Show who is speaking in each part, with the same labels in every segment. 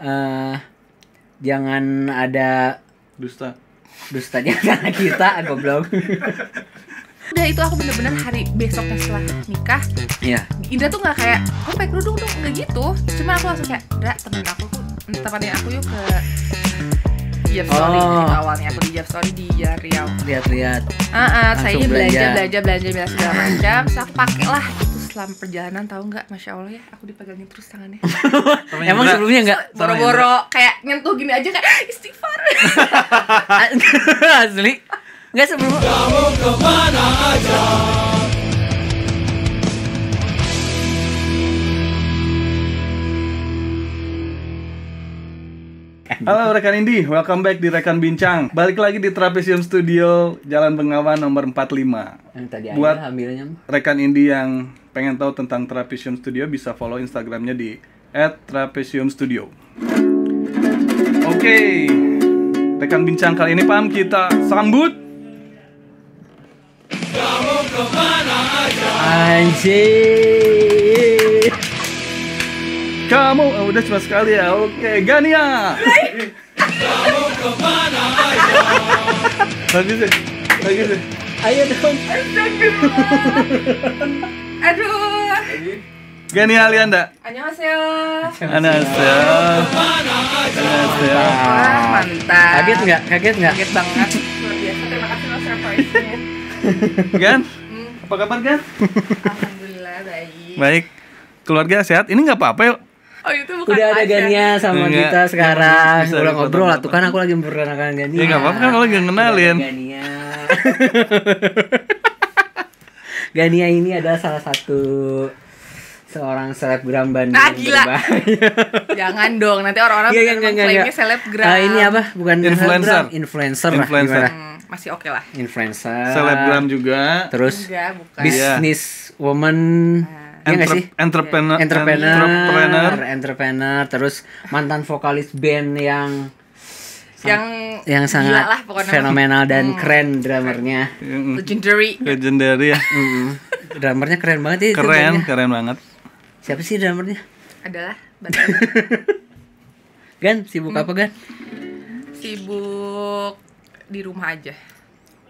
Speaker 1: eh jangan ada dustanya karena kita goblok.
Speaker 2: Udah itu aku bener-bener hari besoknya setelah nikah.
Speaker 1: Iya.
Speaker 2: Indra tuh nggak kayak, oh pakai kerudung dong, nggak gitu. Cuma aku langsung kayak, Indra temenin aku yuk ke Jab Story. Awalnya aku di Jab Story di Jalan Riau.
Speaker 1: Lihat-lihat.
Speaker 2: Saya belanja segala macam. Terus aku pakai lah itu selama perjalanan, tahu nggak? Masya Allah ya, aku dipegangin terus tangannya.
Speaker 1: Emang sebelumnya nggak?
Speaker 2: Boro-boro kayak nyentuh gini aja kayak istighfar.
Speaker 1: Asli. Nggak sebelum.
Speaker 3: Kamu kemana aja? Halo rekan Indi, welcome back di Rekan Bincang. Balik lagi di Trapesium Studio, Jalan Bengawan nomor 45.
Speaker 1: Yang tadi
Speaker 3: Buat
Speaker 1: aja ambilnya.
Speaker 3: rekan Indi yang pengen tahu tentang Trapesium Studio bisa follow Instagramnya di @trapesiumstudio. Oke, Rekan Bincang kali ini paham kita sambut. Kamu kemana aja?
Speaker 1: Anjir.
Speaker 3: Kamu udah cuma sekali ya. Oke, Gania. Kamu kemana aja? Lagi sih.
Speaker 1: Ayo dong.
Speaker 2: Aduh.
Speaker 3: Gania Alianda.
Speaker 2: Annyeonghaseyo.
Speaker 3: Anasya.
Speaker 2: Wah, mantap.
Speaker 1: Kaget nggak?
Speaker 2: Kaget banget. Luar biasa. Terima kasih loh surprise-nya.
Speaker 3: Gan? Apa kabar, Gan?
Speaker 2: Alhamdulillah baik.
Speaker 3: Baik. Keluarga sehat? Ini nggak apa-apa yuk.
Speaker 2: Oh itu bukan
Speaker 1: Udah ada
Speaker 2: Asya.
Speaker 1: Gania sama
Speaker 3: Enggak.
Speaker 1: kita sekarang.
Speaker 3: Bisa
Speaker 1: Udah ngobrol lah
Speaker 3: dipotong-potong.
Speaker 1: tuh kan aku lagi memperkenalkan Gania.
Speaker 3: Ya nggak apa-apa kan kalau lagi ngenalin.
Speaker 1: Gania. Gania ini adalah salah satu seorang selebgram Bandung.
Speaker 2: Nah, gila.
Speaker 1: berbahaya.
Speaker 2: Jangan dong, nanti orang-orang
Speaker 1: Iya,
Speaker 2: bener
Speaker 1: enggak.
Speaker 2: klaimnya selebgram.
Speaker 1: Ini apa? Bukan
Speaker 3: Influencer.
Speaker 1: selebgram, influencer lah.
Speaker 3: Influencer.
Speaker 1: Gimana?
Speaker 2: Masih oke lah.
Speaker 1: Influencer.
Speaker 3: Selebgram juga.
Speaker 1: Terus
Speaker 2: Enggak, bukan.
Speaker 1: business woman. Iya nggak sih?
Speaker 3: Entrepreneur.
Speaker 1: Entrepreneur, terus mantan vokalis band yang
Speaker 2: yang
Speaker 1: sangat
Speaker 2: gila lah pokoknya.
Speaker 1: fenomenal dan keren drummernya.
Speaker 2: Legendary.
Speaker 3: Legendary ya.
Speaker 1: Drummernya keren banget ya. itu
Speaker 3: Keren,
Speaker 1: bandnya.
Speaker 3: keren banget.
Speaker 1: Siapa sih drummernya?
Speaker 2: Adalah Banten.
Speaker 1: Gan, sibuk apa Gan?
Speaker 2: Sibuk di rumah aja.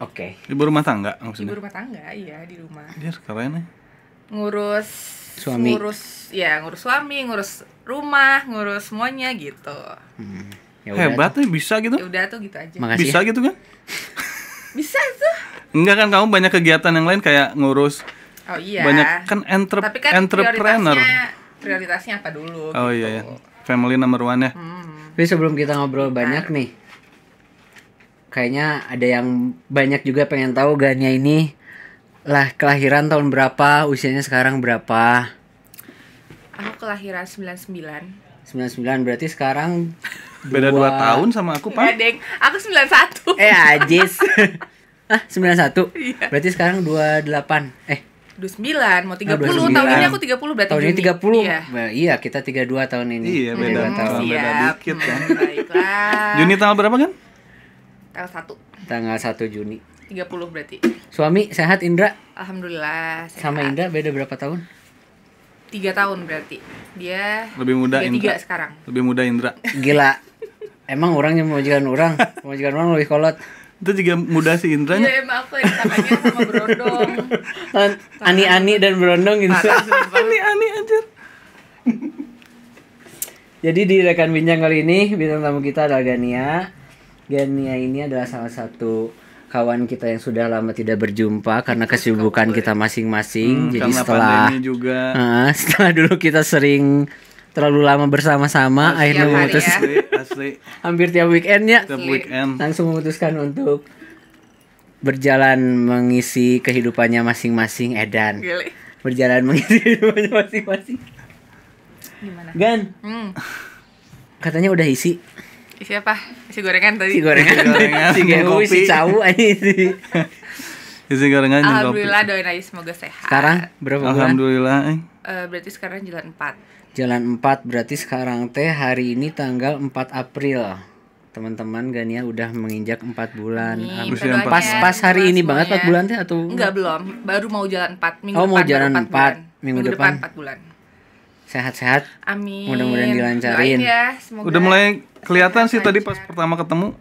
Speaker 1: Oke.
Speaker 3: Ibu rumah tangga
Speaker 2: Ibu
Speaker 3: maksudnya.
Speaker 2: rumah tangga, iya di rumah.
Speaker 3: Anjir, keren ya.
Speaker 2: Ngurus
Speaker 1: Suami.
Speaker 2: ngurus suami, ngurus rumah, ngurus semuanya gitu.
Speaker 1: Ya udah.
Speaker 3: Hebat ya, bisa gitu.
Speaker 2: Ya udah tuh gitu aja.
Speaker 1: Makasih.
Speaker 3: Bisa gitu kan?
Speaker 2: Bisa tuh.
Speaker 3: Enggak kan, kamu banyak kegiatan yang lain kayak ngurus.
Speaker 2: Oh iya.
Speaker 3: Banyak kan
Speaker 2: Tapi kan
Speaker 3: entrepreneur.
Speaker 2: prioritasnya apa dulu
Speaker 3: Oh
Speaker 2: gitu.
Speaker 3: iya ya. Family number one ya.
Speaker 1: Tapi sebelum kita ngobrol banyak nih, kayaknya ada yang banyak juga pengen tahu Gania ini lah kelahiran tahun berapa, usianya sekarang berapa?
Speaker 2: Aku kelahiran 99.
Speaker 1: 99 berarti sekarang
Speaker 3: Beda 2 tahun sama aku,
Speaker 2: Enggak,
Speaker 3: Pak.
Speaker 2: Deng. Aku 91.
Speaker 1: Ajis. 91.
Speaker 2: Iya.
Speaker 1: Berarti sekarang 28.
Speaker 2: 29, mau 30.
Speaker 1: 29.
Speaker 2: Tahun ini aku 30 berarti
Speaker 1: Tahun ini
Speaker 2: Juni.
Speaker 1: 30.
Speaker 2: Iya.
Speaker 1: Nah, iya, kita 32 tahun ini.
Speaker 3: Iya, beda
Speaker 1: Beda tahun.
Speaker 3: tahun. Beda
Speaker 2: Siap.
Speaker 3: dikit kan.
Speaker 2: Baiklah.
Speaker 3: Juni tanggal berapa kan?
Speaker 2: Tanggal 1.
Speaker 1: Tanggal 1 Juni.
Speaker 2: 30 berarti.
Speaker 1: Suami sehat Indra?
Speaker 2: Alhamdulillah. Sehat.
Speaker 1: Sama Indra beda berapa tahun?
Speaker 2: 3 tahun berarti. Dia
Speaker 3: Lebih muda
Speaker 2: 33
Speaker 3: Indra.
Speaker 2: sekarang.
Speaker 3: Lebih muda Indra.
Speaker 1: Gila. Emang orang yang memajikan orang lebih kolot.
Speaker 3: Itu juga muda si Indranya.
Speaker 2: Iya, emang aku yang tangannya sama berondong.
Speaker 1: Ani-ani dan berondong gitu.
Speaker 2: Parah, sumpah.
Speaker 3: Aneh anjir.
Speaker 1: Jadi di rekan bincang kali ini bintang tamu kita adalah Gania. Gania ini adalah salah satu kawan kita yang sudah lama tidak berjumpa karena kesibukan kita masing-masing. Jadi
Speaker 3: Karena
Speaker 1: setelah
Speaker 3: pandemi juga.
Speaker 1: setelah dulu kita sering terlalu lama bersama-sama, akhirnya
Speaker 2: hari
Speaker 1: memutus
Speaker 2: ya.
Speaker 3: Asli.
Speaker 1: hampir tiap weekendnya
Speaker 3: Setiap weekend.
Speaker 1: langsung memutuskan untuk berjalan mengisi kehidupannya masing-masing. Edan
Speaker 2: Gile.
Speaker 1: berjalan mengisi kehidupannya masing-masing.
Speaker 2: Gimana?
Speaker 1: Gan, katanya udah isi.
Speaker 2: Isi apa? Isi gorengan tadi.
Speaker 1: Si gorengan,
Speaker 3: Gorengan,
Speaker 1: si gehu,
Speaker 3: kopi.
Speaker 1: si cawu ini.
Speaker 3: Isi gorengan dan kopi.
Speaker 2: Alhamdulillah, doain aja semoga sehat.
Speaker 1: Sekarang berapa bulan?
Speaker 3: Alhamdulillah.
Speaker 2: Berarti sekarang jalan 4.
Speaker 1: Jalan 4 berarti sekarang teh hari ini tanggal 4 April. Teman-teman Gania udah menginjak 4 bulan.
Speaker 2: Nih,
Speaker 3: Usia
Speaker 2: kita
Speaker 3: 4
Speaker 2: doain
Speaker 1: Pas
Speaker 2: ya,
Speaker 1: pas hari ini
Speaker 2: semuanya.
Speaker 1: banget 4 bulan teh atau
Speaker 2: Enggak, belum. Baru mau jalan 4 minggu
Speaker 1: Oh,
Speaker 2: depan.
Speaker 1: mau
Speaker 2: baru
Speaker 1: jalan
Speaker 2: 4 bulan.
Speaker 1: 4 minggu
Speaker 2: depan
Speaker 1: depan.
Speaker 2: 4 bulan.
Speaker 1: sehat-sehat.
Speaker 2: Amin.
Speaker 1: Mudah-mudahan dilancarin.
Speaker 2: Doain ya, semoga
Speaker 3: Udah mulai kelihatan sih tadi
Speaker 2: lancar.
Speaker 3: pas pertama ketemu.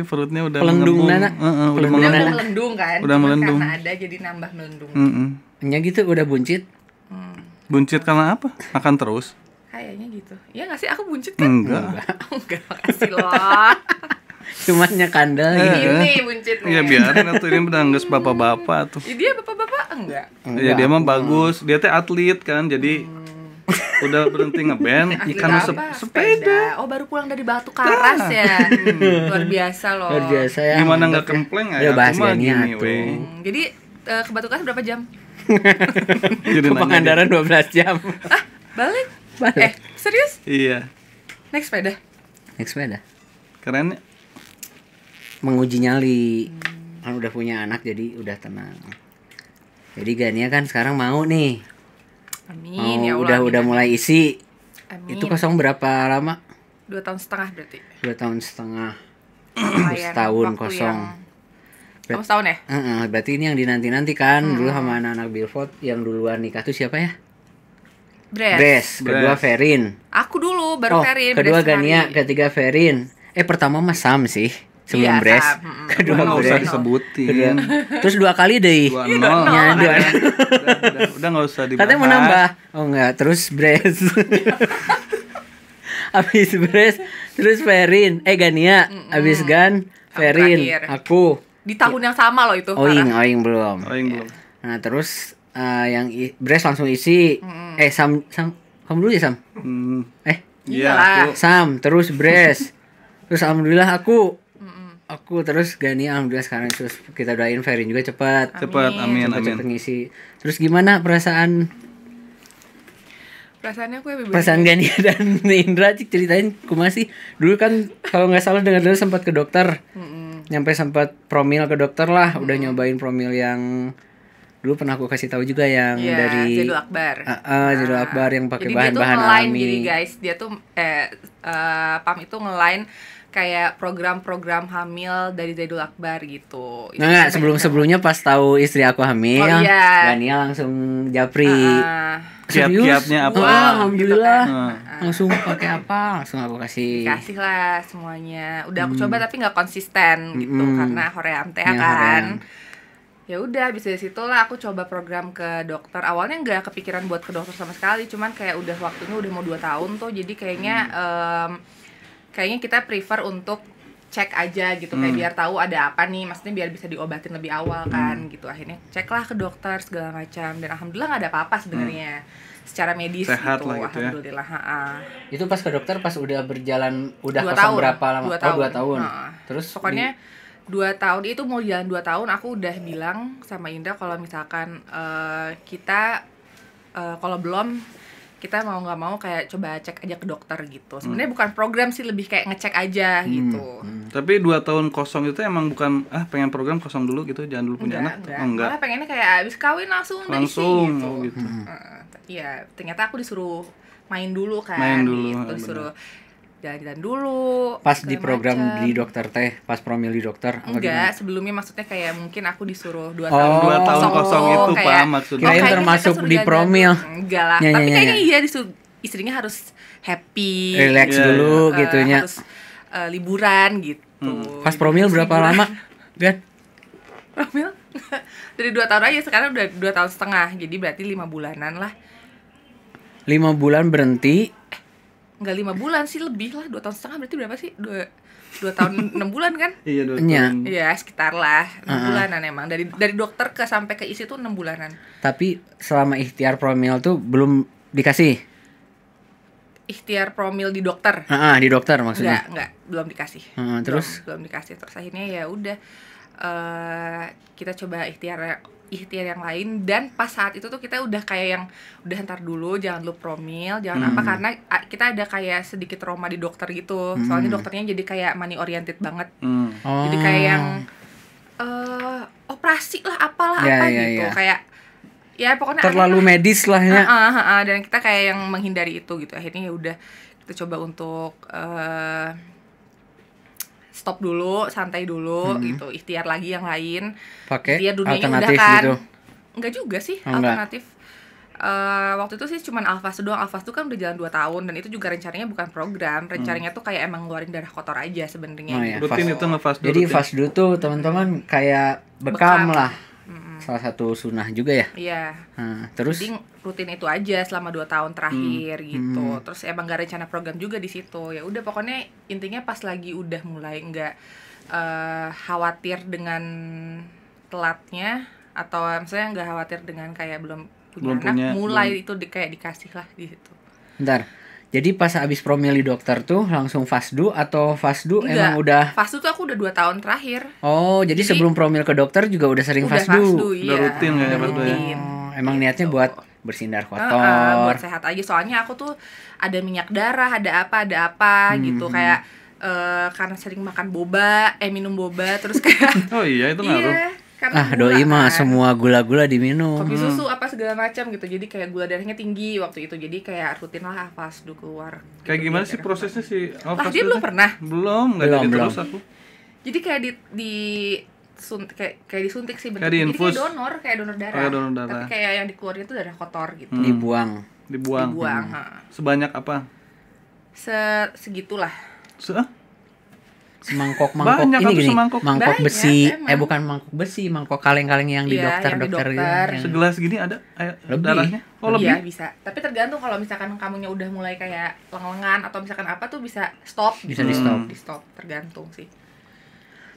Speaker 3: Perutnya udah
Speaker 1: Pelendung,
Speaker 3: mengembung.
Speaker 1: Nana.
Speaker 3: Udah
Speaker 1: Pelendung,
Speaker 2: udah
Speaker 3: mengembung.
Speaker 2: melendung kan.
Speaker 3: Udah
Speaker 2: Cuma
Speaker 3: melendung.
Speaker 2: Karena ada jadi nambah melendung.
Speaker 1: Nya gitu udah buncit.
Speaker 3: Buncit karena apa? Makan terus?
Speaker 2: Kayaknya gitu. Iya nggak sih, aku buncit kan?
Speaker 3: Enggak.
Speaker 2: Enggak, makasih loh.
Speaker 1: Cuman nya kandel gitu.
Speaker 2: Ini buncitnya.
Speaker 3: Ya biarin atuh ini udah nggak bapak-bapak tuh.
Speaker 2: Ya, dia bapak-bapak enggak.
Speaker 3: Ya dia mah bagus, dia teh atlet kan, jadi udah berhenti ngeband,
Speaker 2: Atlet
Speaker 3: karena
Speaker 2: apa?
Speaker 3: sepeda.
Speaker 2: Oh, baru pulang dari Batu Karas ya. Luar biasa loh.
Speaker 1: Luar biasa ya.
Speaker 3: Gimana
Speaker 1: mantap
Speaker 3: nggak kempleng
Speaker 1: ya.
Speaker 3: ya?
Speaker 1: Bahas
Speaker 3: Aku mah
Speaker 1: Gania
Speaker 3: gini,
Speaker 1: tuh.
Speaker 3: weh.
Speaker 2: Jadi ke Batu Karas berapa jam?
Speaker 3: Jadi
Speaker 1: Ke
Speaker 3: nanya
Speaker 1: Pangandaran 12 jam.
Speaker 2: Balik?
Speaker 1: Balik.
Speaker 2: Serius?
Speaker 3: dia. Iya,
Speaker 2: Naik sepeda?
Speaker 1: Naik sepeda.
Speaker 3: keren ya.
Speaker 1: Menguji nyali. Kan udah punya anak jadi udah tenang. Jadi Gania kan sekarang mau nih.
Speaker 2: Amin
Speaker 1: Mau
Speaker 2: ya Allah.
Speaker 1: udah
Speaker 2: amin.
Speaker 1: mulai isi.
Speaker 2: Amin.
Speaker 1: Itu kosong berapa lama?
Speaker 2: 2 tahun setengah berarti.
Speaker 1: 2 tahun setengah.
Speaker 2: Lumayan
Speaker 1: Setahun
Speaker 2: waktu
Speaker 1: kosong.
Speaker 2: Kamu setahun ya?
Speaker 1: Berarti ini yang dinanti-nanti kan. Dulu sama anak-anak Billboard yang duluan nikah tuh siapa ya? Bres. Kedua
Speaker 3: Bres.
Speaker 1: Ferin.
Speaker 2: Aku dulu baru Ferin.
Speaker 1: kedua
Speaker 2: beda
Speaker 1: Gania,
Speaker 2: sehari.
Speaker 1: ketiga Ferin. Pertama Mas Sam sih. Sebelum
Speaker 2: Iya,
Speaker 1: Bres.
Speaker 2: Sam.
Speaker 1: Kedua
Speaker 3: Nggak usah
Speaker 1: Bres. Kedua.
Speaker 3: disebutin.
Speaker 1: Terus 2 kali deh.
Speaker 3: 2-0.
Speaker 1: Ya, dua.
Speaker 3: Udah nggak usah dibahas.
Speaker 1: Katanya mau nambah. Oh enggak, terus Bres. Habis Bres, terus Ferin. Gania. Habis Gan,
Speaker 2: Aku
Speaker 1: Ferin,
Speaker 2: terakhir.
Speaker 1: aku.
Speaker 2: Di tahun yang sama loh itu.
Speaker 1: Oing
Speaker 2: parah.
Speaker 1: belum.
Speaker 3: Oh, yang belum.
Speaker 1: Nah, terus Bres langsung isi. Sam kamu dulu ya, Sam?
Speaker 3: Iya,
Speaker 2: Iyalah.
Speaker 3: aku.
Speaker 1: Sam, terus Bres. Terus alhamdulillah aku. Aku terus Gania alhamdulillah sekarang terus kita doain Ferin juga cepat.
Speaker 3: Cepat, amin,
Speaker 1: Cepat
Speaker 3: amin.
Speaker 1: ngisi. Terus gimana perasaan
Speaker 2: Perasaannya aku ya bebas.
Speaker 1: perasaan Gania dan Indra Cik, ceritain kumaha sih. Dulu kan kalau nggak salah dengar sempat ke dokter. Nyampe sempat promil ke dokter lah, udah nyobain promil yang dulu pernah aku kasih tahu juga yang
Speaker 2: Iya,
Speaker 1: dari
Speaker 2: Jadul Akbar.
Speaker 1: Jadul Akbar yang pakai
Speaker 2: Jadi
Speaker 1: bahan-bahan
Speaker 2: dia tuh nge-line
Speaker 1: alami.
Speaker 2: gini guys, dia tuh PAM itu nge-line kayak program-program hamil dari Zaidul Akbar gitu. Itu
Speaker 1: Nggak,
Speaker 2: banyak
Speaker 1: sebelum-sebelumnya pas tahu istri aku hamil,
Speaker 2: Oh, iya.
Speaker 1: Gania langsung japri.
Speaker 2: banget.
Speaker 3: Kiat-kiatnya apa?
Speaker 1: Wah, alhamdulillah.
Speaker 2: Gitu kan.
Speaker 1: Langsung pakai apa? Langsung aku kasih.
Speaker 2: Kasih lah semuanya. Udah aku coba tapi nggak konsisten gitu karena hoream teh
Speaker 1: Ya,
Speaker 2: kan.
Speaker 1: hoream.
Speaker 2: Ya udah habis dari situ lah aku coba program ke dokter. Awalnya nggak kepikiran buat ke dokter sama sekali, cuman kayak udah waktunya udah mau 2 tahun tuh. Jadi kayaknya kita prefer untuk cek aja gitu kayak biar tahu ada apa nih, maksudnya biar bisa diobatin lebih awal kan gitu. Akhirnya ceklah ke dokter segala macam dan alhamdulillah nggak ada apa-apa sebenarnya secara medis
Speaker 3: Sehat
Speaker 2: gitu.
Speaker 3: lah gitu ya.
Speaker 2: Alhamdulillah.
Speaker 1: Itu pas ke dokter pas udah berjalan udah
Speaker 2: 2
Speaker 1: kosong
Speaker 2: tahun.
Speaker 1: berapa lama?
Speaker 2: 2 tahun.
Speaker 1: 2 tahun.
Speaker 2: Heeh.
Speaker 1: Terus
Speaker 2: Pokoknya 2 tahun itu mau jalan 2 tahun aku udah bilang sama Indra kalau misalkan kita kalau belum kita mau nggak mau kayak coba cek aja ke dokter gitu. Sebenarnya bukan program sih, lebih kayak ngecek aja gitu.
Speaker 3: Tapi 2 tahun kosong itu emang bukan pengen program kosong dulu gitu, jangan dulu punya anak. Oh, enggak.
Speaker 2: Malah pengennya kayak abis kawin langsung udah isi
Speaker 3: Langsung
Speaker 2: gitu.
Speaker 3: oh, gitu.
Speaker 2: Iya, ternyata aku disuruh main dulu kan.
Speaker 3: Main dulu,
Speaker 2: gitu.
Speaker 3: bener.
Speaker 2: Disuruh jalan-jalan dulu.
Speaker 1: pas
Speaker 2: segala
Speaker 1: di program
Speaker 2: macam.
Speaker 1: di dokter teh, pas promil di dokter apa
Speaker 2: Enggak,
Speaker 1: gimana?
Speaker 2: sebelumnya maksudnya kayak mungkin aku disuruh 2
Speaker 1: Oh,
Speaker 2: tahun.
Speaker 3: 2 tahun kosong itu
Speaker 2: kayak-
Speaker 3: paham maksudnya.
Speaker 1: Kirain
Speaker 2: kayaknya
Speaker 1: termasuk
Speaker 2: kita suruh
Speaker 1: di
Speaker 2: jalan-jalan
Speaker 1: promil.
Speaker 2: dulu. Enggak lah,
Speaker 1: Ya,
Speaker 2: tapi
Speaker 1: ya, ya,
Speaker 2: kayaknya
Speaker 1: ya.
Speaker 2: iya disuruh istrinya harus happy.
Speaker 1: Relax
Speaker 3: Iya,
Speaker 1: dulu
Speaker 2: eh,
Speaker 1: gitunya.
Speaker 2: Harus liburan gitu.
Speaker 1: Pas
Speaker 2: Jadi
Speaker 1: promil
Speaker 2: harus
Speaker 1: berapa
Speaker 2: liburan.
Speaker 1: lama? Gan?
Speaker 2: Promil? Dari 2 tahun aja, sekarang udah 2 tahun setengah. Jadi berarti 5 bulanan lah.
Speaker 1: 5 bulan berhenti.
Speaker 2: Enggak 5 bulan sih, lebih lah. 2 tahun setengah berarti berapa sih? 2 tahun 6 bulan kan?
Speaker 3: Iya, 2
Speaker 1: Nya.
Speaker 3: tahun.
Speaker 2: Iya, sekitar lah 6 bulanan emang. Dari dokter ke sampai ke isi tuh 6 bulanan.
Speaker 1: Tapi selama ikhtiar promil tuh belum dikasih.
Speaker 2: Ikhtiar promil di dokter.
Speaker 1: Di dokter maksudnya.
Speaker 2: Enggak, belum dikasih.
Speaker 1: Terus?
Speaker 2: Belum dikasih. Terus akhirnya ya udah kita coba ikhtiar yang lain, dan pas saat itu tuh kita udah kayak yang udah ntar dulu, jangan lu promil, jangan apa, karena kita ada kayak sedikit trauma di dokter gitu. Soalnya dokternya jadi kayak money oriented banget. Jadi kayak yang operasi lah apalah
Speaker 1: Ya,
Speaker 2: apa
Speaker 1: ya,
Speaker 2: gitu.
Speaker 1: ya.
Speaker 2: Kayak ya pokoknya
Speaker 1: terlalu
Speaker 2: aneh lah.
Speaker 1: medis lah ya.
Speaker 2: Dan kita kayak yang menghindari itu gitu. Akhirnya ya udah kita coba untuk stop dulu, santai dulu gitu, ikhtiar lagi yang lain.
Speaker 1: Pakai
Speaker 2: Ikhtiar dunianya
Speaker 1: alternatif
Speaker 2: udah kan.
Speaker 1: gitu.
Speaker 2: Enggak juga sih,
Speaker 1: Oh, enggak.
Speaker 2: alternatif. Waktu itu sih cuman Alfas doang. Alfas tuh kan udah jalan 2 tahun dan itu juga rencananya bukan program. Rencananya tuh kayak emang ngeluarin darah kotor aja sebenarnya.
Speaker 1: Oh, iya.
Speaker 3: Rutin itu ngefasdu.
Speaker 1: Jadi
Speaker 3: rutin.
Speaker 1: fasdu tuh teman-teman kayak bekam
Speaker 2: Bekam.
Speaker 1: lah. Salah satu sunnah juga ya.
Speaker 2: Iya.
Speaker 1: Nah, terus
Speaker 2: Jadi rutin itu aja selama 2 tahun terakhir gitu. Terus emang gak rencana program juga di situ. Ya udah pokoknya intinya pas lagi udah mulai nggak khawatir dengan telatnya atau misalnya nggak khawatir dengan kayak belum
Speaker 3: Belum
Speaker 2: punya anak,
Speaker 3: punya,
Speaker 2: mulai itu kayak dikasih lah di situ.
Speaker 1: bentar. Jadi pas abis promil di dokter tuh langsung fasdu atau fasdu
Speaker 2: Enggak,
Speaker 1: emang udah.
Speaker 2: Fasdu tuh aku udah 2 tahun terakhir.
Speaker 1: Oh, jadi sebelum promil ke dokter juga udah sering
Speaker 2: Udah
Speaker 1: fasdu.
Speaker 2: fasdu,
Speaker 3: Udah
Speaker 2: iya.
Speaker 3: rutin ya,
Speaker 2: Udah
Speaker 3: fasdu ya.
Speaker 2: rutin.
Speaker 1: Oh, emang niatnya
Speaker 2: Gitu.
Speaker 1: buat bersindar
Speaker 2: Buat
Speaker 1: kotor.
Speaker 2: sehat aja. Soalnya aku tuh ada minyak darah, ada apa gitu kayak karena sering makan boba, minum boba terus kayak
Speaker 3: Oh iya, itu ngaruh.
Speaker 2: iya, karena
Speaker 1: Ah,
Speaker 2: gula
Speaker 1: doi mah
Speaker 2: kan.
Speaker 1: semua gula-gula diminum.
Speaker 2: Kopi susu apa segala macam gitu. Jadi kayak gula darahnya tinggi waktu itu. Jadi kayak rutin lah fasdu keluar.
Speaker 3: Kayak
Speaker 2: Gitu,
Speaker 3: gimana
Speaker 2: biar
Speaker 3: sih
Speaker 2: darah
Speaker 3: prosesnya sih?
Speaker 2: kotor. Lah dia belum pernah.
Speaker 3: Belum, nggak
Speaker 1: Belum,
Speaker 3: jadi
Speaker 1: belum.
Speaker 3: terus aku.
Speaker 2: Jadi kayak kayak disuntik sih bentuknya.
Speaker 3: Kayak
Speaker 2: Jadi
Speaker 3: diinfus.
Speaker 2: kayak donor darah.
Speaker 3: Kayak donor darah.
Speaker 2: Tapi kayak yang dikeluarin itu darah kotor gitu.
Speaker 1: Dibuang.
Speaker 3: Dibuang.
Speaker 2: Dibuang.
Speaker 3: Sebanyak apa?
Speaker 2: Segitulah.
Speaker 1: Semangkok
Speaker 3: Banyak
Speaker 1: ini
Speaker 3: atau
Speaker 1: gini,
Speaker 3: semangkok?
Speaker 1: mangkok
Speaker 2: Banyak,
Speaker 1: besi.
Speaker 2: emang.
Speaker 1: Bukan mangkok besi, mangkok kaleng-kaleng yang di
Speaker 2: Iya,
Speaker 1: dokter
Speaker 2: yang di
Speaker 1: dokter gitu.
Speaker 2: dokter.
Speaker 1: Yang-
Speaker 3: Segelas gini ada
Speaker 1: Lebih.
Speaker 3: darahnya? Oh, lebih.
Speaker 2: Iya bisa. Tapi tergantung kalau misalkan kamunya udah mulai kayak lengan atau misalkan apa tuh bisa stop.
Speaker 1: Bisa di-stop.
Speaker 2: Di stop tergantung sih.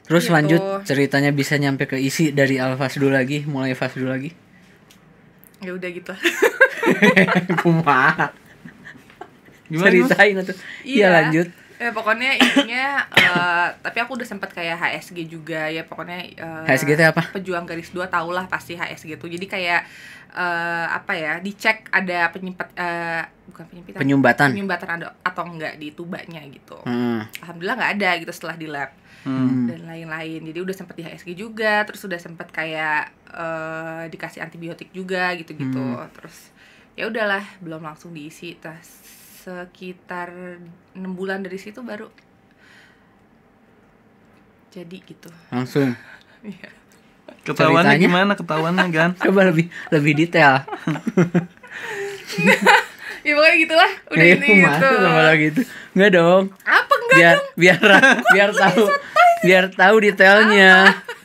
Speaker 1: Terus
Speaker 2: Gitu.
Speaker 1: lanjut ceritanya bisa nyampe ke isi dari al-fasdu lagi, mulai fasdu lagi.
Speaker 2: Ya udah gitu.
Speaker 1: Kumaha?
Speaker 3: Gimana?
Speaker 1: Ceritain tuh. Iya lanjut.
Speaker 2: Ya pokoknya intinya tapi aku udah sempet kayak HSG juga ya pokoknya
Speaker 1: HSG itu apa?
Speaker 2: Pejuang garis 2 tahulah pasti HSG itu. Jadi kayak apa ya, dicek ada bukan penyempitan. Penyumbatan ada atau enggak di tubanya gitu. Alhamdulillah nggak ada gitu setelah di lab. Dan lain-lain. Jadi udah sempet di HSG juga, terus udah sempet kayak dikasih antibiotik juga gitu-gitu. Terus ya udahlah, belum langsung diisi. Sekitar 6 bulan dari situ baru jadi gitu.
Speaker 1: Langsung.
Speaker 2: Iya.
Speaker 3: Ketahuannya
Speaker 1: Ceritanya?
Speaker 3: gimana? Ketahuannya kan?
Speaker 1: Coba lebih detail.
Speaker 2: Ya pokoknya gitulah, udah
Speaker 1: Kayak
Speaker 2: ini
Speaker 1: kumaha
Speaker 2: gitu.
Speaker 1: sama lagi itu. Enggak dong.
Speaker 2: Apa enggak
Speaker 1: Biar
Speaker 2: dong?
Speaker 1: biar tahu detailnya.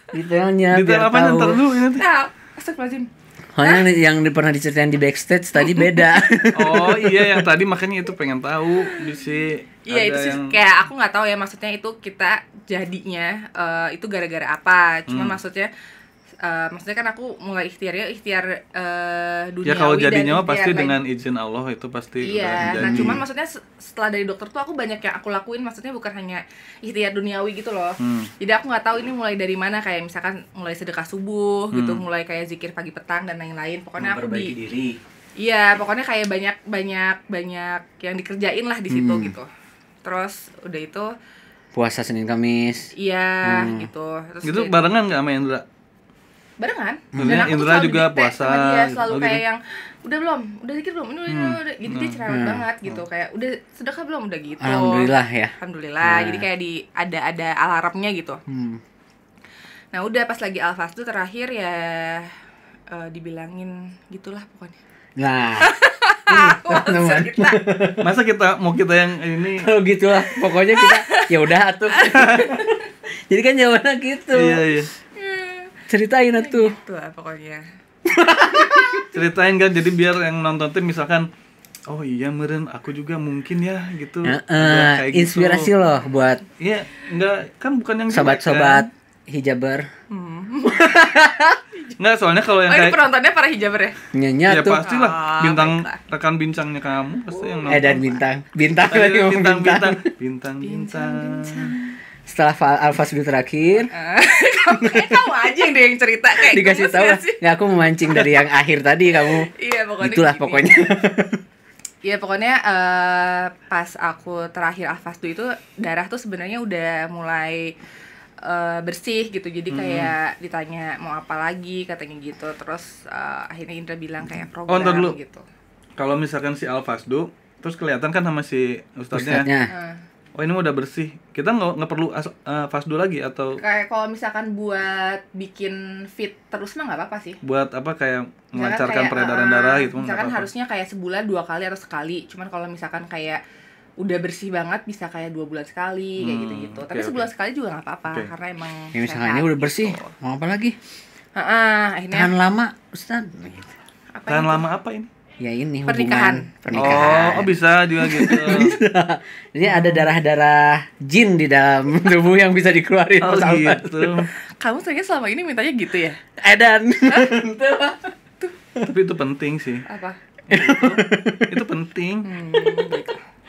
Speaker 1: Detailnya
Speaker 3: Detail
Speaker 1: biar
Speaker 3: apa
Speaker 1: tahu.
Speaker 3: ntar dulu ini tuh?
Speaker 2: Nah, astagfirullahaladzim.
Speaker 1: Soalnya yang pernah diceritain di backstage tadi beda.
Speaker 3: Oh iya, yang tadi makanya itu pengen tahu bisa.
Speaker 2: Iya itu sih kayak aku nggak tahu ya, maksudnya itu kita jadinya itu gara-gara apa. Cuma maksudnya kan aku mulai ikhtiar duniawi
Speaker 3: Ya kalau
Speaker 2: dan
Speaker 3: jadinya mah
Speaker 2: ikhtiar
Speaker 3: pasti
Speaker 2: lain.
Speaker 3: dengan izin Allah itu pasti udah
Speaker 2: Iya, nah
Speaker 3: jadi.
Speaker 2: cuman maksudnya setelah dari dokter tuh aku banyak yang aku lakuin, maksudnya bukan hanya ikhtiar duniawi gitu loh. Jadi aku nggak tahu ini mulai dari mana, kayak misalkan mulai sedekah subuh gitu, mulai kayak zikir pagi petang dan lain-lain. Pokoknya aku
Speaker 1: diri.
Speaker 2: iya, pokoknya kayak banyak yang dikerjain lah di situ gitu. Terus udah itu
Speaker 1: Puasa Senin Kamis.
Speaker 2: iya gitu. Terus
Speaker 3: Gitu
Speaker 2: udah
Speaker 3: barengan nggak sama Indra?
Speaker 2: barengan.
Speaker 3: Maksudnya
Speaker 2: Dan aku tuh
Speaker 3: Indra
Speaker 2: selalu
Speaker 3: juga
Speaker 2: didikte
Speaker 3: puasa
Speaker 2: sama dia, selalu
Speaker 3: gitu.
Speaker 2: kayak yang udah belum, udah zikir belum, ini udah. Jadi dia cerewet banget gitu, kayak udah sedekah belum, udah gitu.
Speaker 1: Alhamdulillah ya.
Speaker 2: Alhamdulillah. Jadi kayak ada alarmnya gitu. Nah udah pas lagi al-fasdu terakhir ya dibilangin gitulah pokoknya.
Speaker 1: Nah,
Speaker 2: Masa kita
Speaker 3: Masa kita yang ini?
Speaker 1: kalau gitulah pokoknya kita ya udah atuh. Jadi kan jawabannya gitu.
Speaker 3: Iya.
Speaker 1: Ceritain atuh.
Speaker 2: gitu lah pokoknya.
Speaker 3: Ceritain kan, jadi biar yang nonton tuh misalkan, oh iya meren aku juga mungkin ya gitu. Udah kayak
Speaker 1: Inspirasi
Speaker 3: gitu.
Speaker 1: loh buat
Speaker 3: Iya, enggak kan bukan yang jelek,
Speaker 1: sobat-sobat
Speaker 3: kan?
Speaker 1: hijaber.
Speaker 3: Enggak, soalnya kalau yang
Speaker 2: Oh ini
Speaker 3: kayak
Speaker 2: penontonnya para hijaber ya?
Speaker 1: Nyanyi
Speaker 3: ya
Speaker 1: tuh.
Speaker 3: pastilah bintang
Speaker 2: baiklah.
Speaker 3: rekan bincangnya kamu pasti yang nonton.
Speaker 1: Dan bintang
Speaker 3: Tadi
Speaker 1: lagi ngomong
Speaker 3: bintang.
Speaker 1: Setelah Alfasdu terakhir
Speaker 2: Kayak kamu aja yang cerita kayak
Speaker 1: dikasih
Speaker 2: gemes
Speaker 1: tahu
Speaker 2: gak sih?
Speaker 1: nggak, aku memancing dari yang akhir tadi kamu.
Speaker 2: Iya pokoknya
Speaker 1: Itulah
Speaker 2: gini.
Speaker 1: pokoknya.
Speaker 2: Iya pokoknya pas aku terakhir al-fasdu itu darah tuh sebenarnya udah mulai bersih gitu. Jadi kayak ditanya mau apa lagi katanya gitu. Terus akhirnya Indra bilang kayak
Speaker 3: Oh, ntar
Speaker 2: program
Speaker 3: dulu.
Speaker 2: gitu.
Speaker 3: Kalau misalkan si Al-Fasdu terus kelihatan kan sama si ustadznya.
Speaker 1: Ustadznya.
Speaker 3: oh ini udah bersih, kita nggak perlu fasdu lagi atau
Speaker 2: Kayak kalau misalkan buat bikin fit terus mah nggak apa-apa sih.
Speaker 3: buat apa kayak
Speaker 2: Misalkan
Speaker 3: melancarkan
Speaker 2: kayak,
Speaker 3: peredaran darah gitu mah nggak
Speaker 2: misalkan
Speaker 3: apa-apa.
Speaker 2: harusnya kayak sebulan 2 kali atau sekali. Cuman kalau misalkan kayak udah bersih banget bisa kayak 2 bulan sekali kayak gitu-gitu. Tapi
Speaker 3: oke,
Speaker 2: sebulan
Speaker 3: oke.
Speaker 2: sekali juga nggak apa-apa
Speaker 3: Oke.
Speaker 2: karena emang
Speaker 1: Ya misalnya
Speaker 2: sehat
Speaker 1: ini udah bersih,
Speaker 2: gitu.
Speaker 1: mau apa lagi?
Speaker 2: Akhirnya
Speaker 1: Tahan lama, Ustaz. Gitu.
Speaker 2: apa
Speaker 3: Tahan
Speaker 2: itu?
Speaker 3: lama apa ini?
Speaker 1: Ya ini
Speaker 2: Pernikahan.
Speaker 1: hubungan.
Speaker 3: Oh bisa juga gitu.
Speaker 1: Jadi ada darah-darah jin di dalam tubuh yang bisa dikeluarin
Speaker 3: Oh
Speaker 1: pas awal.
Speaker 3: gitu.
Speaker 2: Kamu ternyata selama ini mintanya gitu ya?
Speaker 1: Edan.
Speaker 3: Tapi itu penting sih.
Speaker 2: Apa?
Speaker 3: Itu penting.